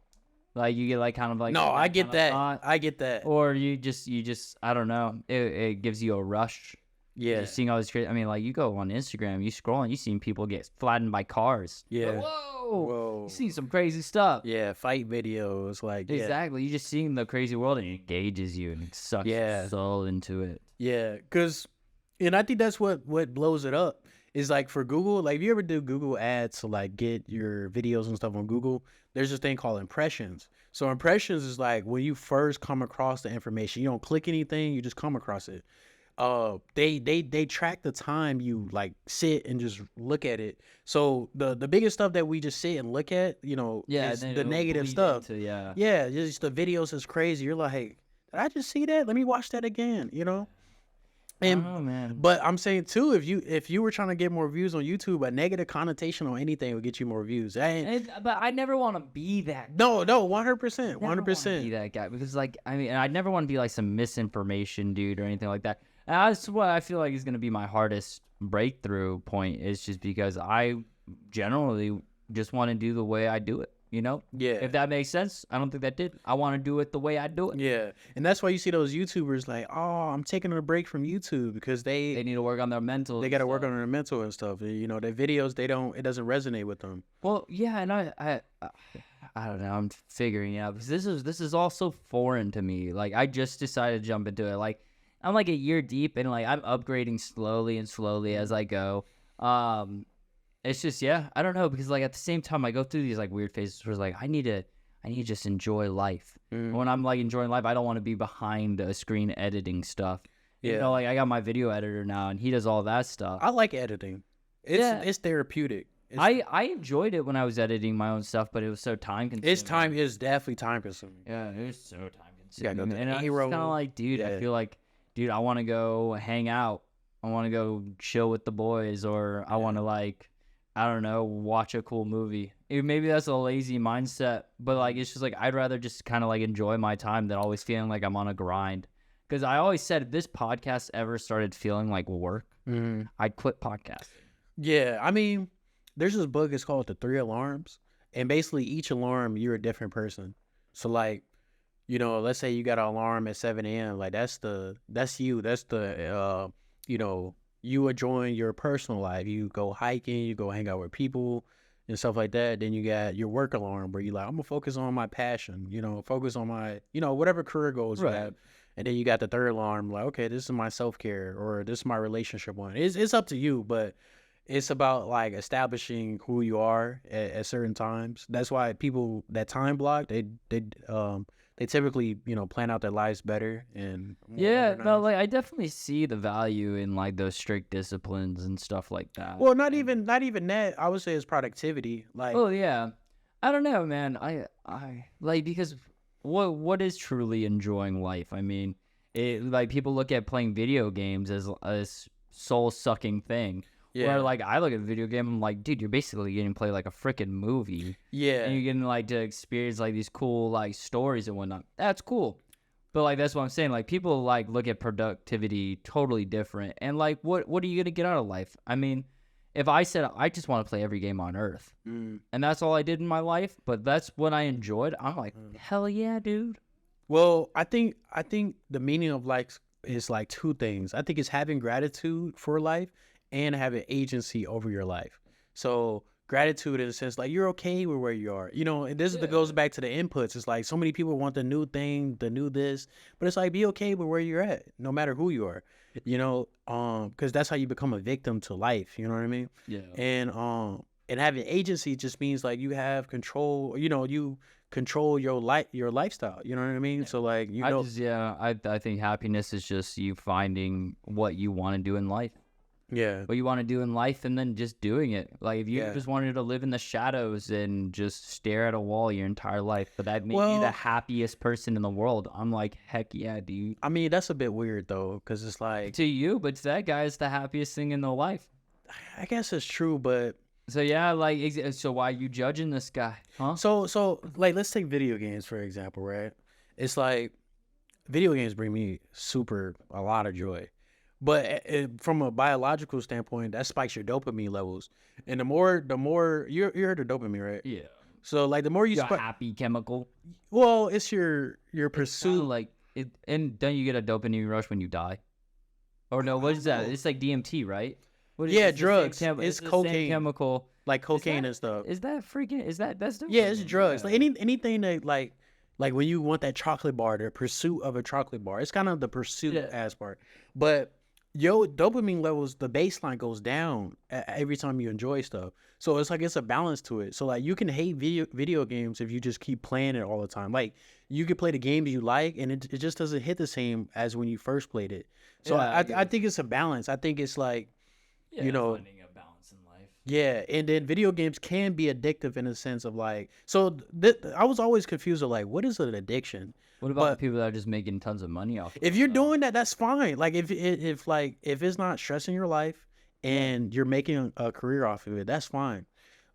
Like you get like kind of like no, I get that. I get that. Or you just I don't know. It gives you a rush. Yeah. You're seeing all this crazy. I mean, like you go on Instagram, you scroll and you seen people get flattened by cars. Yeah. Like, whoa. Whoa. You seen some crazy stuff. Yeah, fight videos, like Exactly. You just seeing the crazy world and it engages you and it sucks your soul into it. Yeah, and I think that's what blows it up is like for Google, like if you ever do Google ads to like get your videos and stuff on Google, there's this thing called impressions. So impressions is like when you first come across the information, you don't click anything, you just come across it. They track the time you like sit and just look at it. So the biggest stuff that we just sit and look at, is the negative stuff. Just the videos is crazy. You're like, hey, did I just see that? Let me watch that again. And man. But I'm saying too, if you were trying to get more views on YouTube, a negative connotation on anything would get you more views. But I never want to be that. No, 100%, 100%. Be that guy because, like, I mean, I'd never want to be like some misinformation dude or anything like that. And that's what I feel like is going to be my hardest breakthrough point. Is just because I generally just want to do the way I do it. Yeah. If that makes sense. I don't think that did. I want to do it the way I do it. Yeah. And that's why you see those YouTubers like, oh, I'm taking a break from YouTube because they need to work on their mental. They got to work on their mental and stuff. Their videos, it doesn't resonate with them. Well, yeah, and I don't know. I'm figuring it out because this is all so foreign to me. Like I just decided to jump into it. Like I'm like a year deep and like I'm upgrading slowly as I go. It's just, I don't know, because like at the same time I go through these like weird phases where it's like I need to just enjoy life. When I'm like enjoying life, I don't want to be behind a screen editing stuff. Like I got my video editor now and he does all that stuff. I like editing. It's therapeutic. I enjoyed it when I was editing my own stuff, but it was so time consuming. It's definitely time consuming. Yeah, it was so time consuming. And I was kind of like, dude, I feel like, dude, I want to go hang out. I want to go chill with the boys, or I want to like, I don't know, watch a cool movie. Maybe that's a lazy mindset, but like it's just like I'd rather just kind of like enjoy my time than always feeling like I'm on a grind. Because I always said if this podcast ever started feeling like work, I'd quit podcasting. Yeah, I mean, there's this book. It's called The 3 Alarms, and basically each alarm you're a different person. So like, let's say you got an alarm at 7 a.m. Like that's you. That's the you enjoying your personal life. You go hiking, you go hang out with people and stuff like that. Then you got your work alarm where you like, I'm gonna focus on my passion, focus on my, whatever career goals you have. And then you got the 3rd alarm, like, okay, this is my self-care or this is my relationship one. It's up to you, but it's about like establishing who you are at certain times. That's why people that time block, they typically, plan out their lives better and no, like I definitely see the value in like those strict disciplines and stuff like that. Well, not even that. I would say it's productivity. Like, well, yeah, I don't know, man. I like because what is truly enjoying life? I mean, like people look at playing video games as a soul sucking thing. Yeah. Where like I look at a video game, I'm like, dude, you're basically getting to play like a freaking movie. Yeah. And you're getting like to experience like these cool like stories and whatnot. That's cool. But like that's what I'm saying. Like people like look at productivity totally different. And like what are you gonna get out of life? I mean, if I said I just want to play every game on earth and that's all I did in my life, but that's what I enjoyed, I'm like, hell yeah, dude. Well, I think the meaning of life is like 2 things. I think it's having gratitude for life and having agency over your life. So gratitude in a sense, like you're okay with where you are, and this goes back to the inputs. It's like so many people want the new thing, the new this, but it's like, be okay with where you're at, no matter who you are, because that's how you become a victim to life. You know what I mean? Yeah. And having agency just means like you have control, you control your lifestyle. You know what I mean? So like, I think happiness is just you finding what you want to do in life. Yeah. What you want to do in life and then just doing it. Like if you just wanted to live in the shadows and just stare at a wall your entire life, but that made you the happiest person in the world, I'm like, heck yeah, dude. I mean, that's a bit weird though, because it's like to you, but to that guy, it's the happiest thing in their life. I guess it's true, but so yeah, like so why are you judging this guy, huh? So like let's take video games for example, right? It's like video games bring me a lot of joy. But from a biological standpoint, that spikes your dopamine levels, and the more you heard of dopamine, right? Yeah. So like the more you happy chemical. Well, it's your pursuit. Like it, and don't you get a dopamine rush when you die? Or no, what is that? It's like DMT, right? What Yeah, it's drugs. It's It's the same cocaine. chemical. Like cocaine and stuff. Is that freaking? That's Yeah, it's different? drugs. Yeah. Like anything that like when you want that chocolate bar, the pursuit of a chocolate bar. It's kind of the pursuit aspect. But dopamine levels, the baseline goes down every time you enjoy stuff. So it's like it's a balance to it. So like you can hate video games if you just keep playing it all the time. Like you could play the games you like, and it just doesn't hit the same as when you first played it. So I think it's a balance. I think it's like you know. Finding a balance in life. Yeah, and then video games can be addictive in a sense of like. So I was always confused of like, what is an addiction? What about the people that are just making tons of money off? If you're doing that, that's fine. Like if it's not stressing your life and you're making a career off of it, that's fine.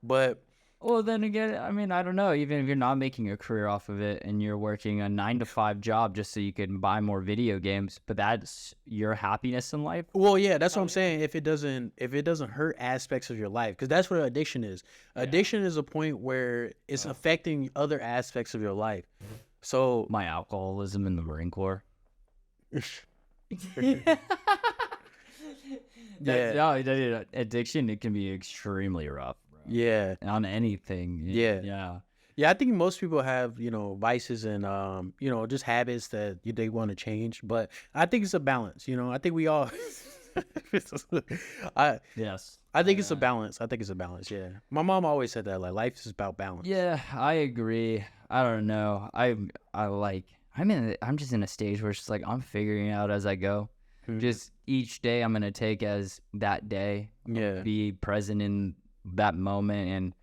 But well, then again, I mean, I don't know. Even if you're not making a career off of it and you're working a 9-to-5 job just so you can buy more video games, but that's your happiness in life. Well, yeah, that's what I'm saying. If it doesn't hurt aspects of your life, because that's what addiction is. Addiction is a point where it's affecting other aspects of your life. So My alcoholism in the Marine Corps. No, addiction, it can be extremely rough. Yeah. On anything. Yeah. Yeah, I think most people have, vices and, just habits that they want to change. But I think it's a balance, I think we all... Yes. I think it's a balance. Yeah. My mom always said that, like, life is about balance. Yeah, I agree. I don't know. I'm just in a stage where it's just like I'm figuring it out as I go. Just each day I'm going to take as that day. Yeah. Be present in that moment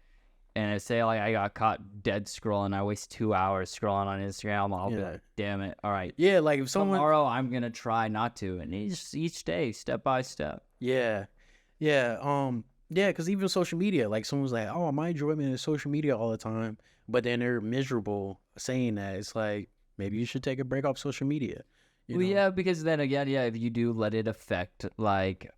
and I say like I got caught dead scrolling. I waste 2 hours scrolling on Instagram. I'll be like, damn it. All right. Yeah, like if someone tomorrow I'm gonna try not to, and each day, step by step. Yeah. Because even social media, like someone's like, oh, my enjoyment is social media all the time, but then they're miserable saying that. It's like maybe you should take a break off social media. Yeah, because then again, if you do let it affect like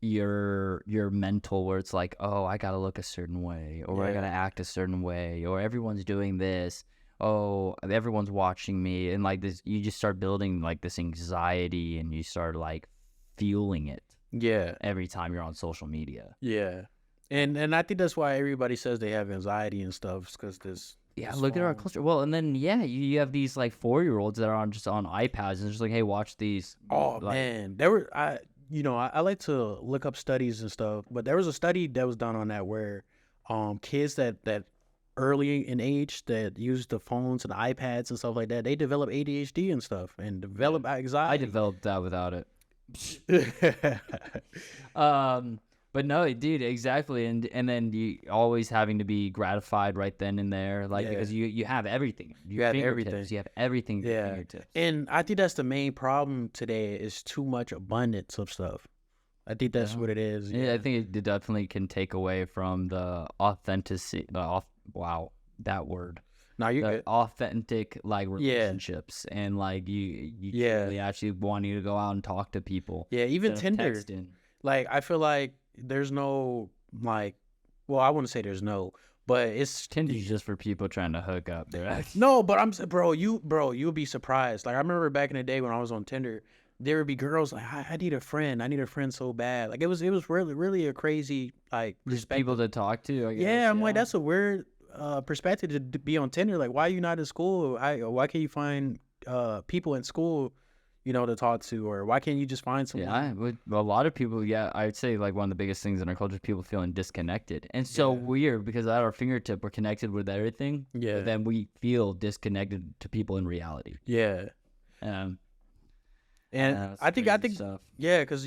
your mental, where it's like, oh, I gotta look a certain way, or I gotta act a certain way, or everyone's doing this, oh, everyone's watching me, and like this, you just start building like this anxiety, and you start like fueling it every time you're on social media. And I think that's why everybody says they have anxiety and stuff, because this look at our culture. Well, and then you have these like 4-year-olds that are just on iPads and just like, hey, watch these. Oh man, I like to look up studies and stuff, but there was a study that was done on that where kids that early in age that use the phones and the iPads and stuff like that, they develop ADHD and stuff and develop anxiety. I developed that without it. But no, dude, exactly. And then you always having to be gratified right then and there, like because you have everything. You have everything. You have everything at your fingertips. And I think that's the main problem today is too much abundance of stuff. I think that's what it is. Yeah, I think it definitely can take away from the authenticity. Wow, that word. No, you're good. Authentic like relationships and like you really actually wanting to go out and talk to people. Yeah, even Tinder. Like I feel like there's no like, well, I wouldn't say there's no, but it's Tinder's just for people trying to hook up. No, but you'll be surprised. Like I remember back in the day when I was on Tinder, there would be girls like, I need a friend. I need a friend so bad. Like it was really, really a crazy like just people to talk to. I guess. Yeah, I'm like that's a weird perspective to be on Tinder. Like why are you not in school? Why can't you find people in school? To talk to, or why can't you just find someone? Yeah, a lot of people, I'd say like one of the biggest things in our culture is people feeling disconnected. And so weird because at our fingertip, we're connected with everything. Yeah. But then we feel disconnected to people in reality. Yeah. And I think, stuff. Yeah, because,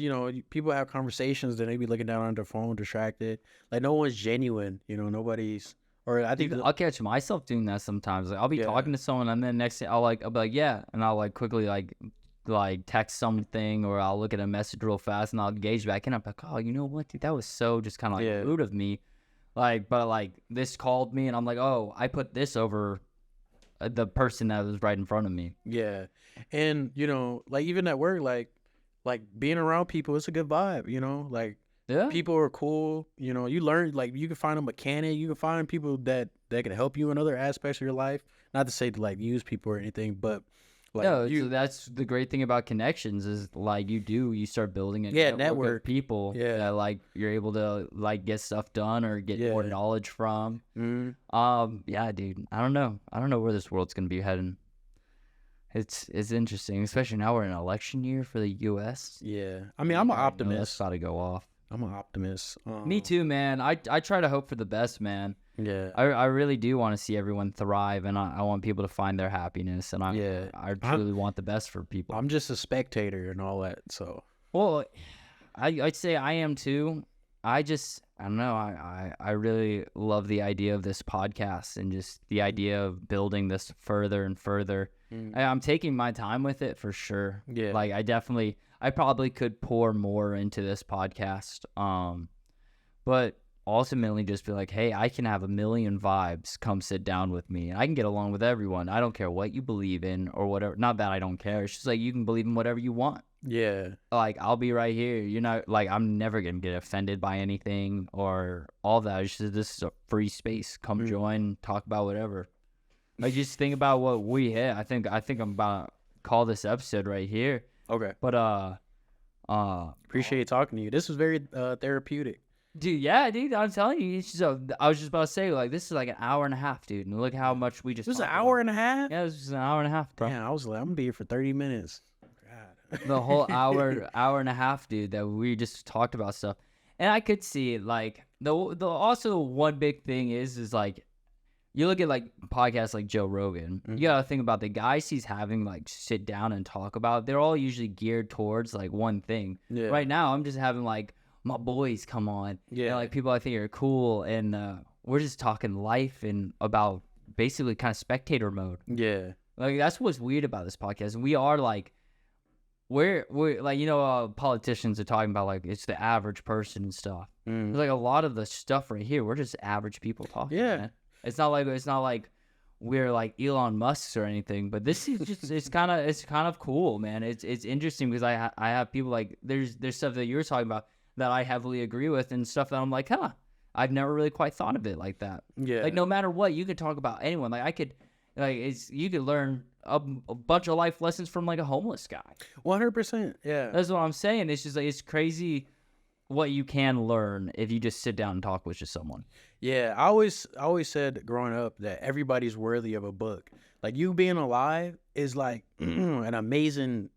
people have conversations, then they be looking down on their phone, distracted. Like no one's genuine, nobody's. Or I think I'll catch myself doing that sometimes. Like I'll be talking to someone, and then next thing I'll be like, yeah, and I'll like quickly like text something, or I'll look at a message real fast and I'll engage back and I'm like, oh, you know what, dude, that was so just kind of like rude of me. Like, but like this called me and I'm like, oh, I put this over the person that was right in front of me. Yeah. And like even at work, like being around people, it's a good vibe, like people are cool. You learn, like you can find a mechanic, you can find people that can help you in other aspects of your life. Not to say to like use people or anything, but Like, no, so that's the great thing about connections is like you start building a network of people that like you're able to like get stuff done or get more knowledge from. Yeah, dude. I don't know where this world's gonna be heading. It's interesting, especially now we're in an election year for the U.S. Yeah, I mean, I'm an optimist. That's about to go off. I'm an optimist. Me too, man. I try to hope for the best, man. Yeah, I really do want to see everyone thrive, and I want people to find their happiness, and I truly want the best for people. I'm just a spectator and all that, so. Well, I'd say I am too. I don't know. I really love the idea of this podcast and just the idea of building this further and further. I'm taking my time with it for sure. Yeah. Like I probably could pour more into this podcast. But ultimately just be like, hey, I can have a million vibes come sit down with me and I can get along with everyone. I don't care what you believe in or whatever. Not that I don't care. It's just like you can believe in whatever you want. Yeah. Like I'll be right here. You're not like I'm never gonna get offended by anything or all that. It's just this is a free space. Come join, talk about whatever. Like just think about what we hit. I think I'm about to call this episode right here. Okay. But appreciate talking to you. This was very therapeutic. Dude, yeah, dude, I'm telling you, it's just I was just about to say, like, this is like an hour and a half, dude, and look how much we just. This is an hour and a half. Yeah, this is an hour and a half, bro. Yeah, I was like, I'm gonna be here for 30 minutes. God. The whole hour and a half, dude, that we just talked about stuff, and I could see like the also one big thing is like, you look at like podcasts like Joe Rogan, you gotta think about the guys he's having like sit down and talk about. They're all usually geared towards like one thing. Yeah. Right now, I'm just having like. My boys come on, and like people I think are cool, and we're just talking life and about basically kind of spectator mode. Yeah, like that's what's weird about this podcast. And we are like, we're like politicians are talking about like it's the average person and stuff. There's like a lot of the stuff right here. We're just average people talking. Yeah, man. It's not like we're like Elon Musk or anything, but this is just it's kind of cool, man. It's interesting because I have people like there's stuff that you're talking about that I heavily agree with and stuff that I'm like, I've never really quite thought of it like that. Yeah. Like no matter what, you could talk about anyone. Like I could, you could learn a bunch of life lessons from like a homeless guy. 100%. Yeah. That's what I'm saying. It's just like, it's crazy what you can learn if you just sit down and talk with just someone. Yeah. I always said growing up that everybody's worthy of a book. Like you being alive is like an amazing,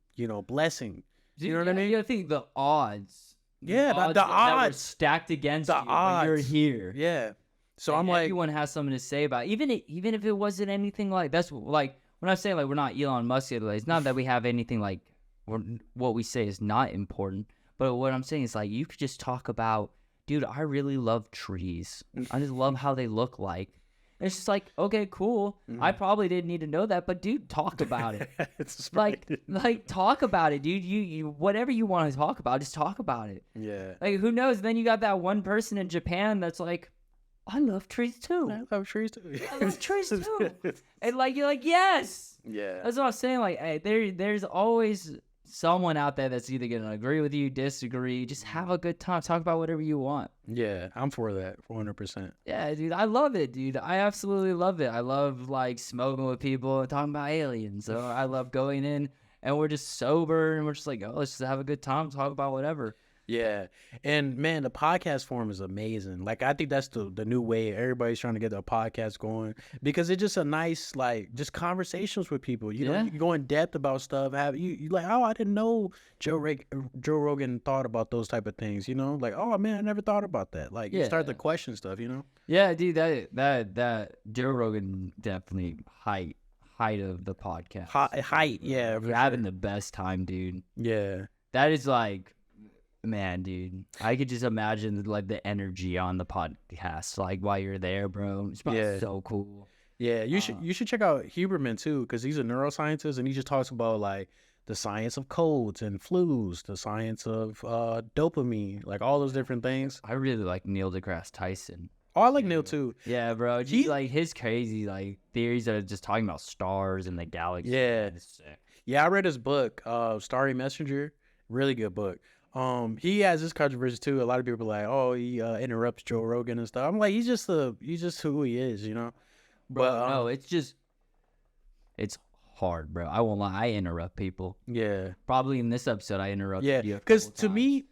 blessing. You know what I mean? You gotta think the odds. Yeah, the that were odds stacked against the you odds. when you're here. Yeah. So and I'm like, everyone has something to say about it. Even if it wasn't anything like that's like we're not saying like we're not Elon Musk. It's not that we have anything like what we say is not important. But what I'm saying is like you could just talk about, dude, I really love trees. I just love how they look like. And it's just like, okay, cool. I probably didn't need to know that, but dude, talk about it. like talk about it, dude. You whatever you want to talk about, just talk about it. Yeah. Like who knows? Then you got that one person in Japan that's like, I love trees too. I love trees too. I love trees too. And like you're like, yes. Yeah. That's what I'm saying. Like, hey, there's always someone out there that's either gonna agree with you, disagree. Just have a good time. Talk about whatever you want. Yeah, I'm for that, 100%. Yeah, dude, I love it, dude. I absolutely love it. I love like smoking with people and talking about aliens. So I love going in and we're just sober and we're just like, oh, let's just have a good time, talk about whatever. Yeah. And man, the podcast form is amazing. Like I think that's the new way. Everybody's trying to get their podcast going because it's just a nice like just conversations with people. You know, you can go in depth about stuff. Have you like, oh, I didn't know Joe Rogan thought about those type of things, you know? Like, oh man, I never thought about that. Like you start to question stuff, you know? Yeah, dude, that Joe Rogan definitely height of the podcast. Height, yeah. We're having the best time, dude. Yeah. That is like, man, dude, I could just imagine like the energy on the podcast, like while you're there, bro. It's probably so cool. Yeah, you should check out Huberman too, because he's a neuroscientist and he just talks about like the science of codes and flus, the science of dopamine, like all those different things. I really like Neil deGrasse Tyson. Oh, I like Neil too. Yeah, bro. He's like his crazy like theories that are just talking about stars and the galaxy. Yeah, it's sick. Yeah, I read his book, Starry Messenger. Really good book. He has this controversy too. A lot of people are like, oh, he interrupts Joe Rogan and stuff. I'm like, he's just who he is, you know. Bro, no, it's hard, bro. I won't lie. I interrupt people. Yeah. Probably in this episode, I interrupted you. Yeah, because to me,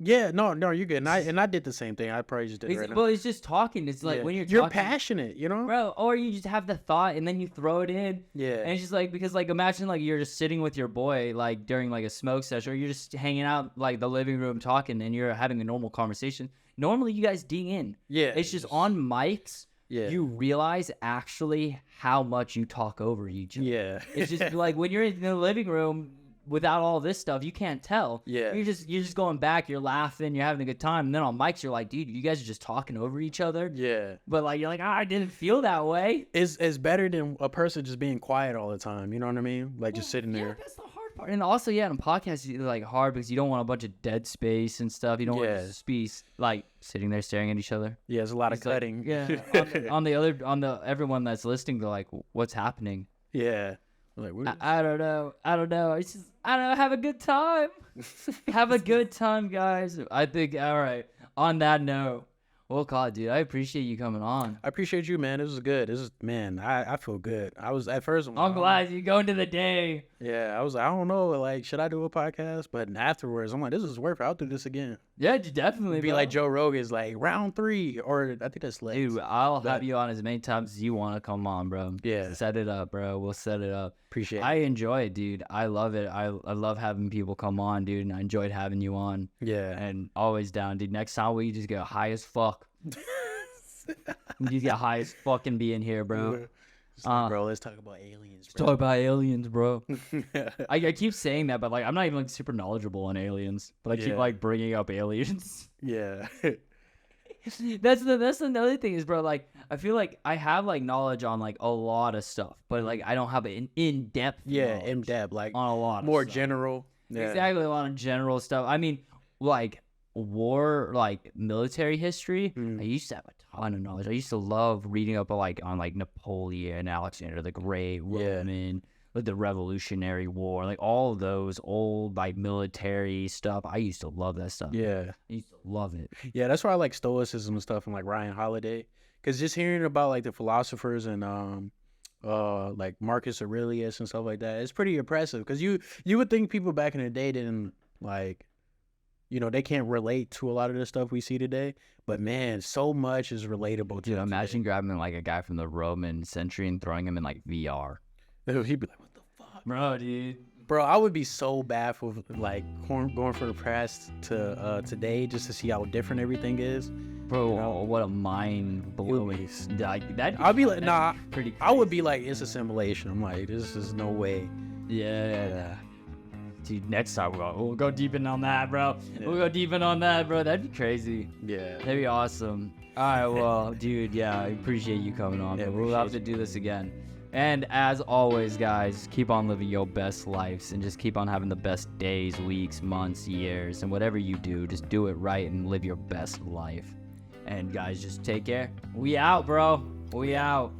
yeah, no, you're good. And I did the same thing. I probably just did it right now. Well, it's just talking. It's like when you're talking, passionate, you know, bro. Or you just have the thought and then you throw it in. Yeah. And it's just like, because like imagine like you're just sitting with your boy like during like a smoke session, or you're just hanging out like the living room talking, and you're having a normal conversation. Normally you guys ding in. Yeah. It's just on mics. Yeah. You realize actually how much you talk over each other. Yeah. It's just like when you're in the living room without all this stuff, you can't tell. Yeah. You're just going back, you're laughing, you're having a good time, and then on mics you're like, dude, you guys are just talking over each other. Yeah. But like you're like, I didn't feel that way. It's better than a person just being quiet all the time. You know what I mean? Like just sitting there. That's the hard part. And also, yeah, in podcasts, it's like hard because you don't want a bunch of dead space and stuff. You don't want to just be like sitting there staring at each other. Yeah, there's a lot of It's like, cutting. on the everyone that's listening, they're like, what's happening? Yeah. Like, I don't know. It's just, I don't know. Have a good time. Have a good time, guys. I think, all right. On that note, we'll call it, dude. I appreciate you coming on. I appreciate you, man. This was good. I feel good. I was at first. I'm glad you go into the day. Yeah, I was like, I don't know, like, should I do a podcast? But afterwards, I'm like, this is worth it. I'll do this again. Yeah, definitely. Be like Joe Rogan's, like round 3, or I think that's less. Dude, I'll have you on as many times as you want to come on, bro. Yeah. Set it up, bro. We'll set it up. Appreciate it. I enjoy it, dude. I love it. I love having people come on, dude, and I enjoyed having you on. Yeah. And always down, dude. Next time we just get high as fuck. You get high as fuck and be in here, bro. Bro, let's talk about aliens, Let's bro. talk about aliens, bro. I keep saying that, but like I'm not even like super knowledgeable on aliens, but I keep like bringing up aliens. Yeah. That's another thing is, bro, like I feel like I have like knowledge on like a lot of stuff, but like I don't have an in-depth in depth, like on a lot more of stuff. general. Yeah. Exactly, a lot of general stuff. I mean, like war, like military history, I used to have a ton of knowledge. I used to love reading up on like Napoleon, Alexander the Great, Roman, like the Revolutionary War, like all of those old like military stuff. I used to love that stuff. Yeah. I used to love it. Yeah, that's why I like Stoicism and stuff and like Ryan Holiday. Because just hearing about like the philosophers and like Marcus Aurelius and stuff like that, it's pretty impressive. Because you would think people back in the day didn't like, you know, they can't relate to a lot of the stuff we see today. But man, so much is relatable to Dude, imagine grabbing like a guy from the Roman century and throwing him in like VR. He'd be like, what the fuck? Bro, dude. Bro, I would be so baffled like going for the press to today just to see how different everything is. Bro, what a mind blowing. I'd be like, nah, pretty crazy. I would be like, it's a simulation. I'm like, this is no way. Yeah. Dude, next time we'll go deep in on that, bro. Yeah. We'll go deep in on that, bro. That'd be crazy. Yeah. That'd be awesome. All right, well, dude, yeah, I appreciate you coming on. Yeah, we'll have to do this again. And as always, guys, keep on living your best lives and just keep on having the best days, weeks, months, years, and whatever you do, just do it right and live your best life. And guys, just take care. We out, bro. We out.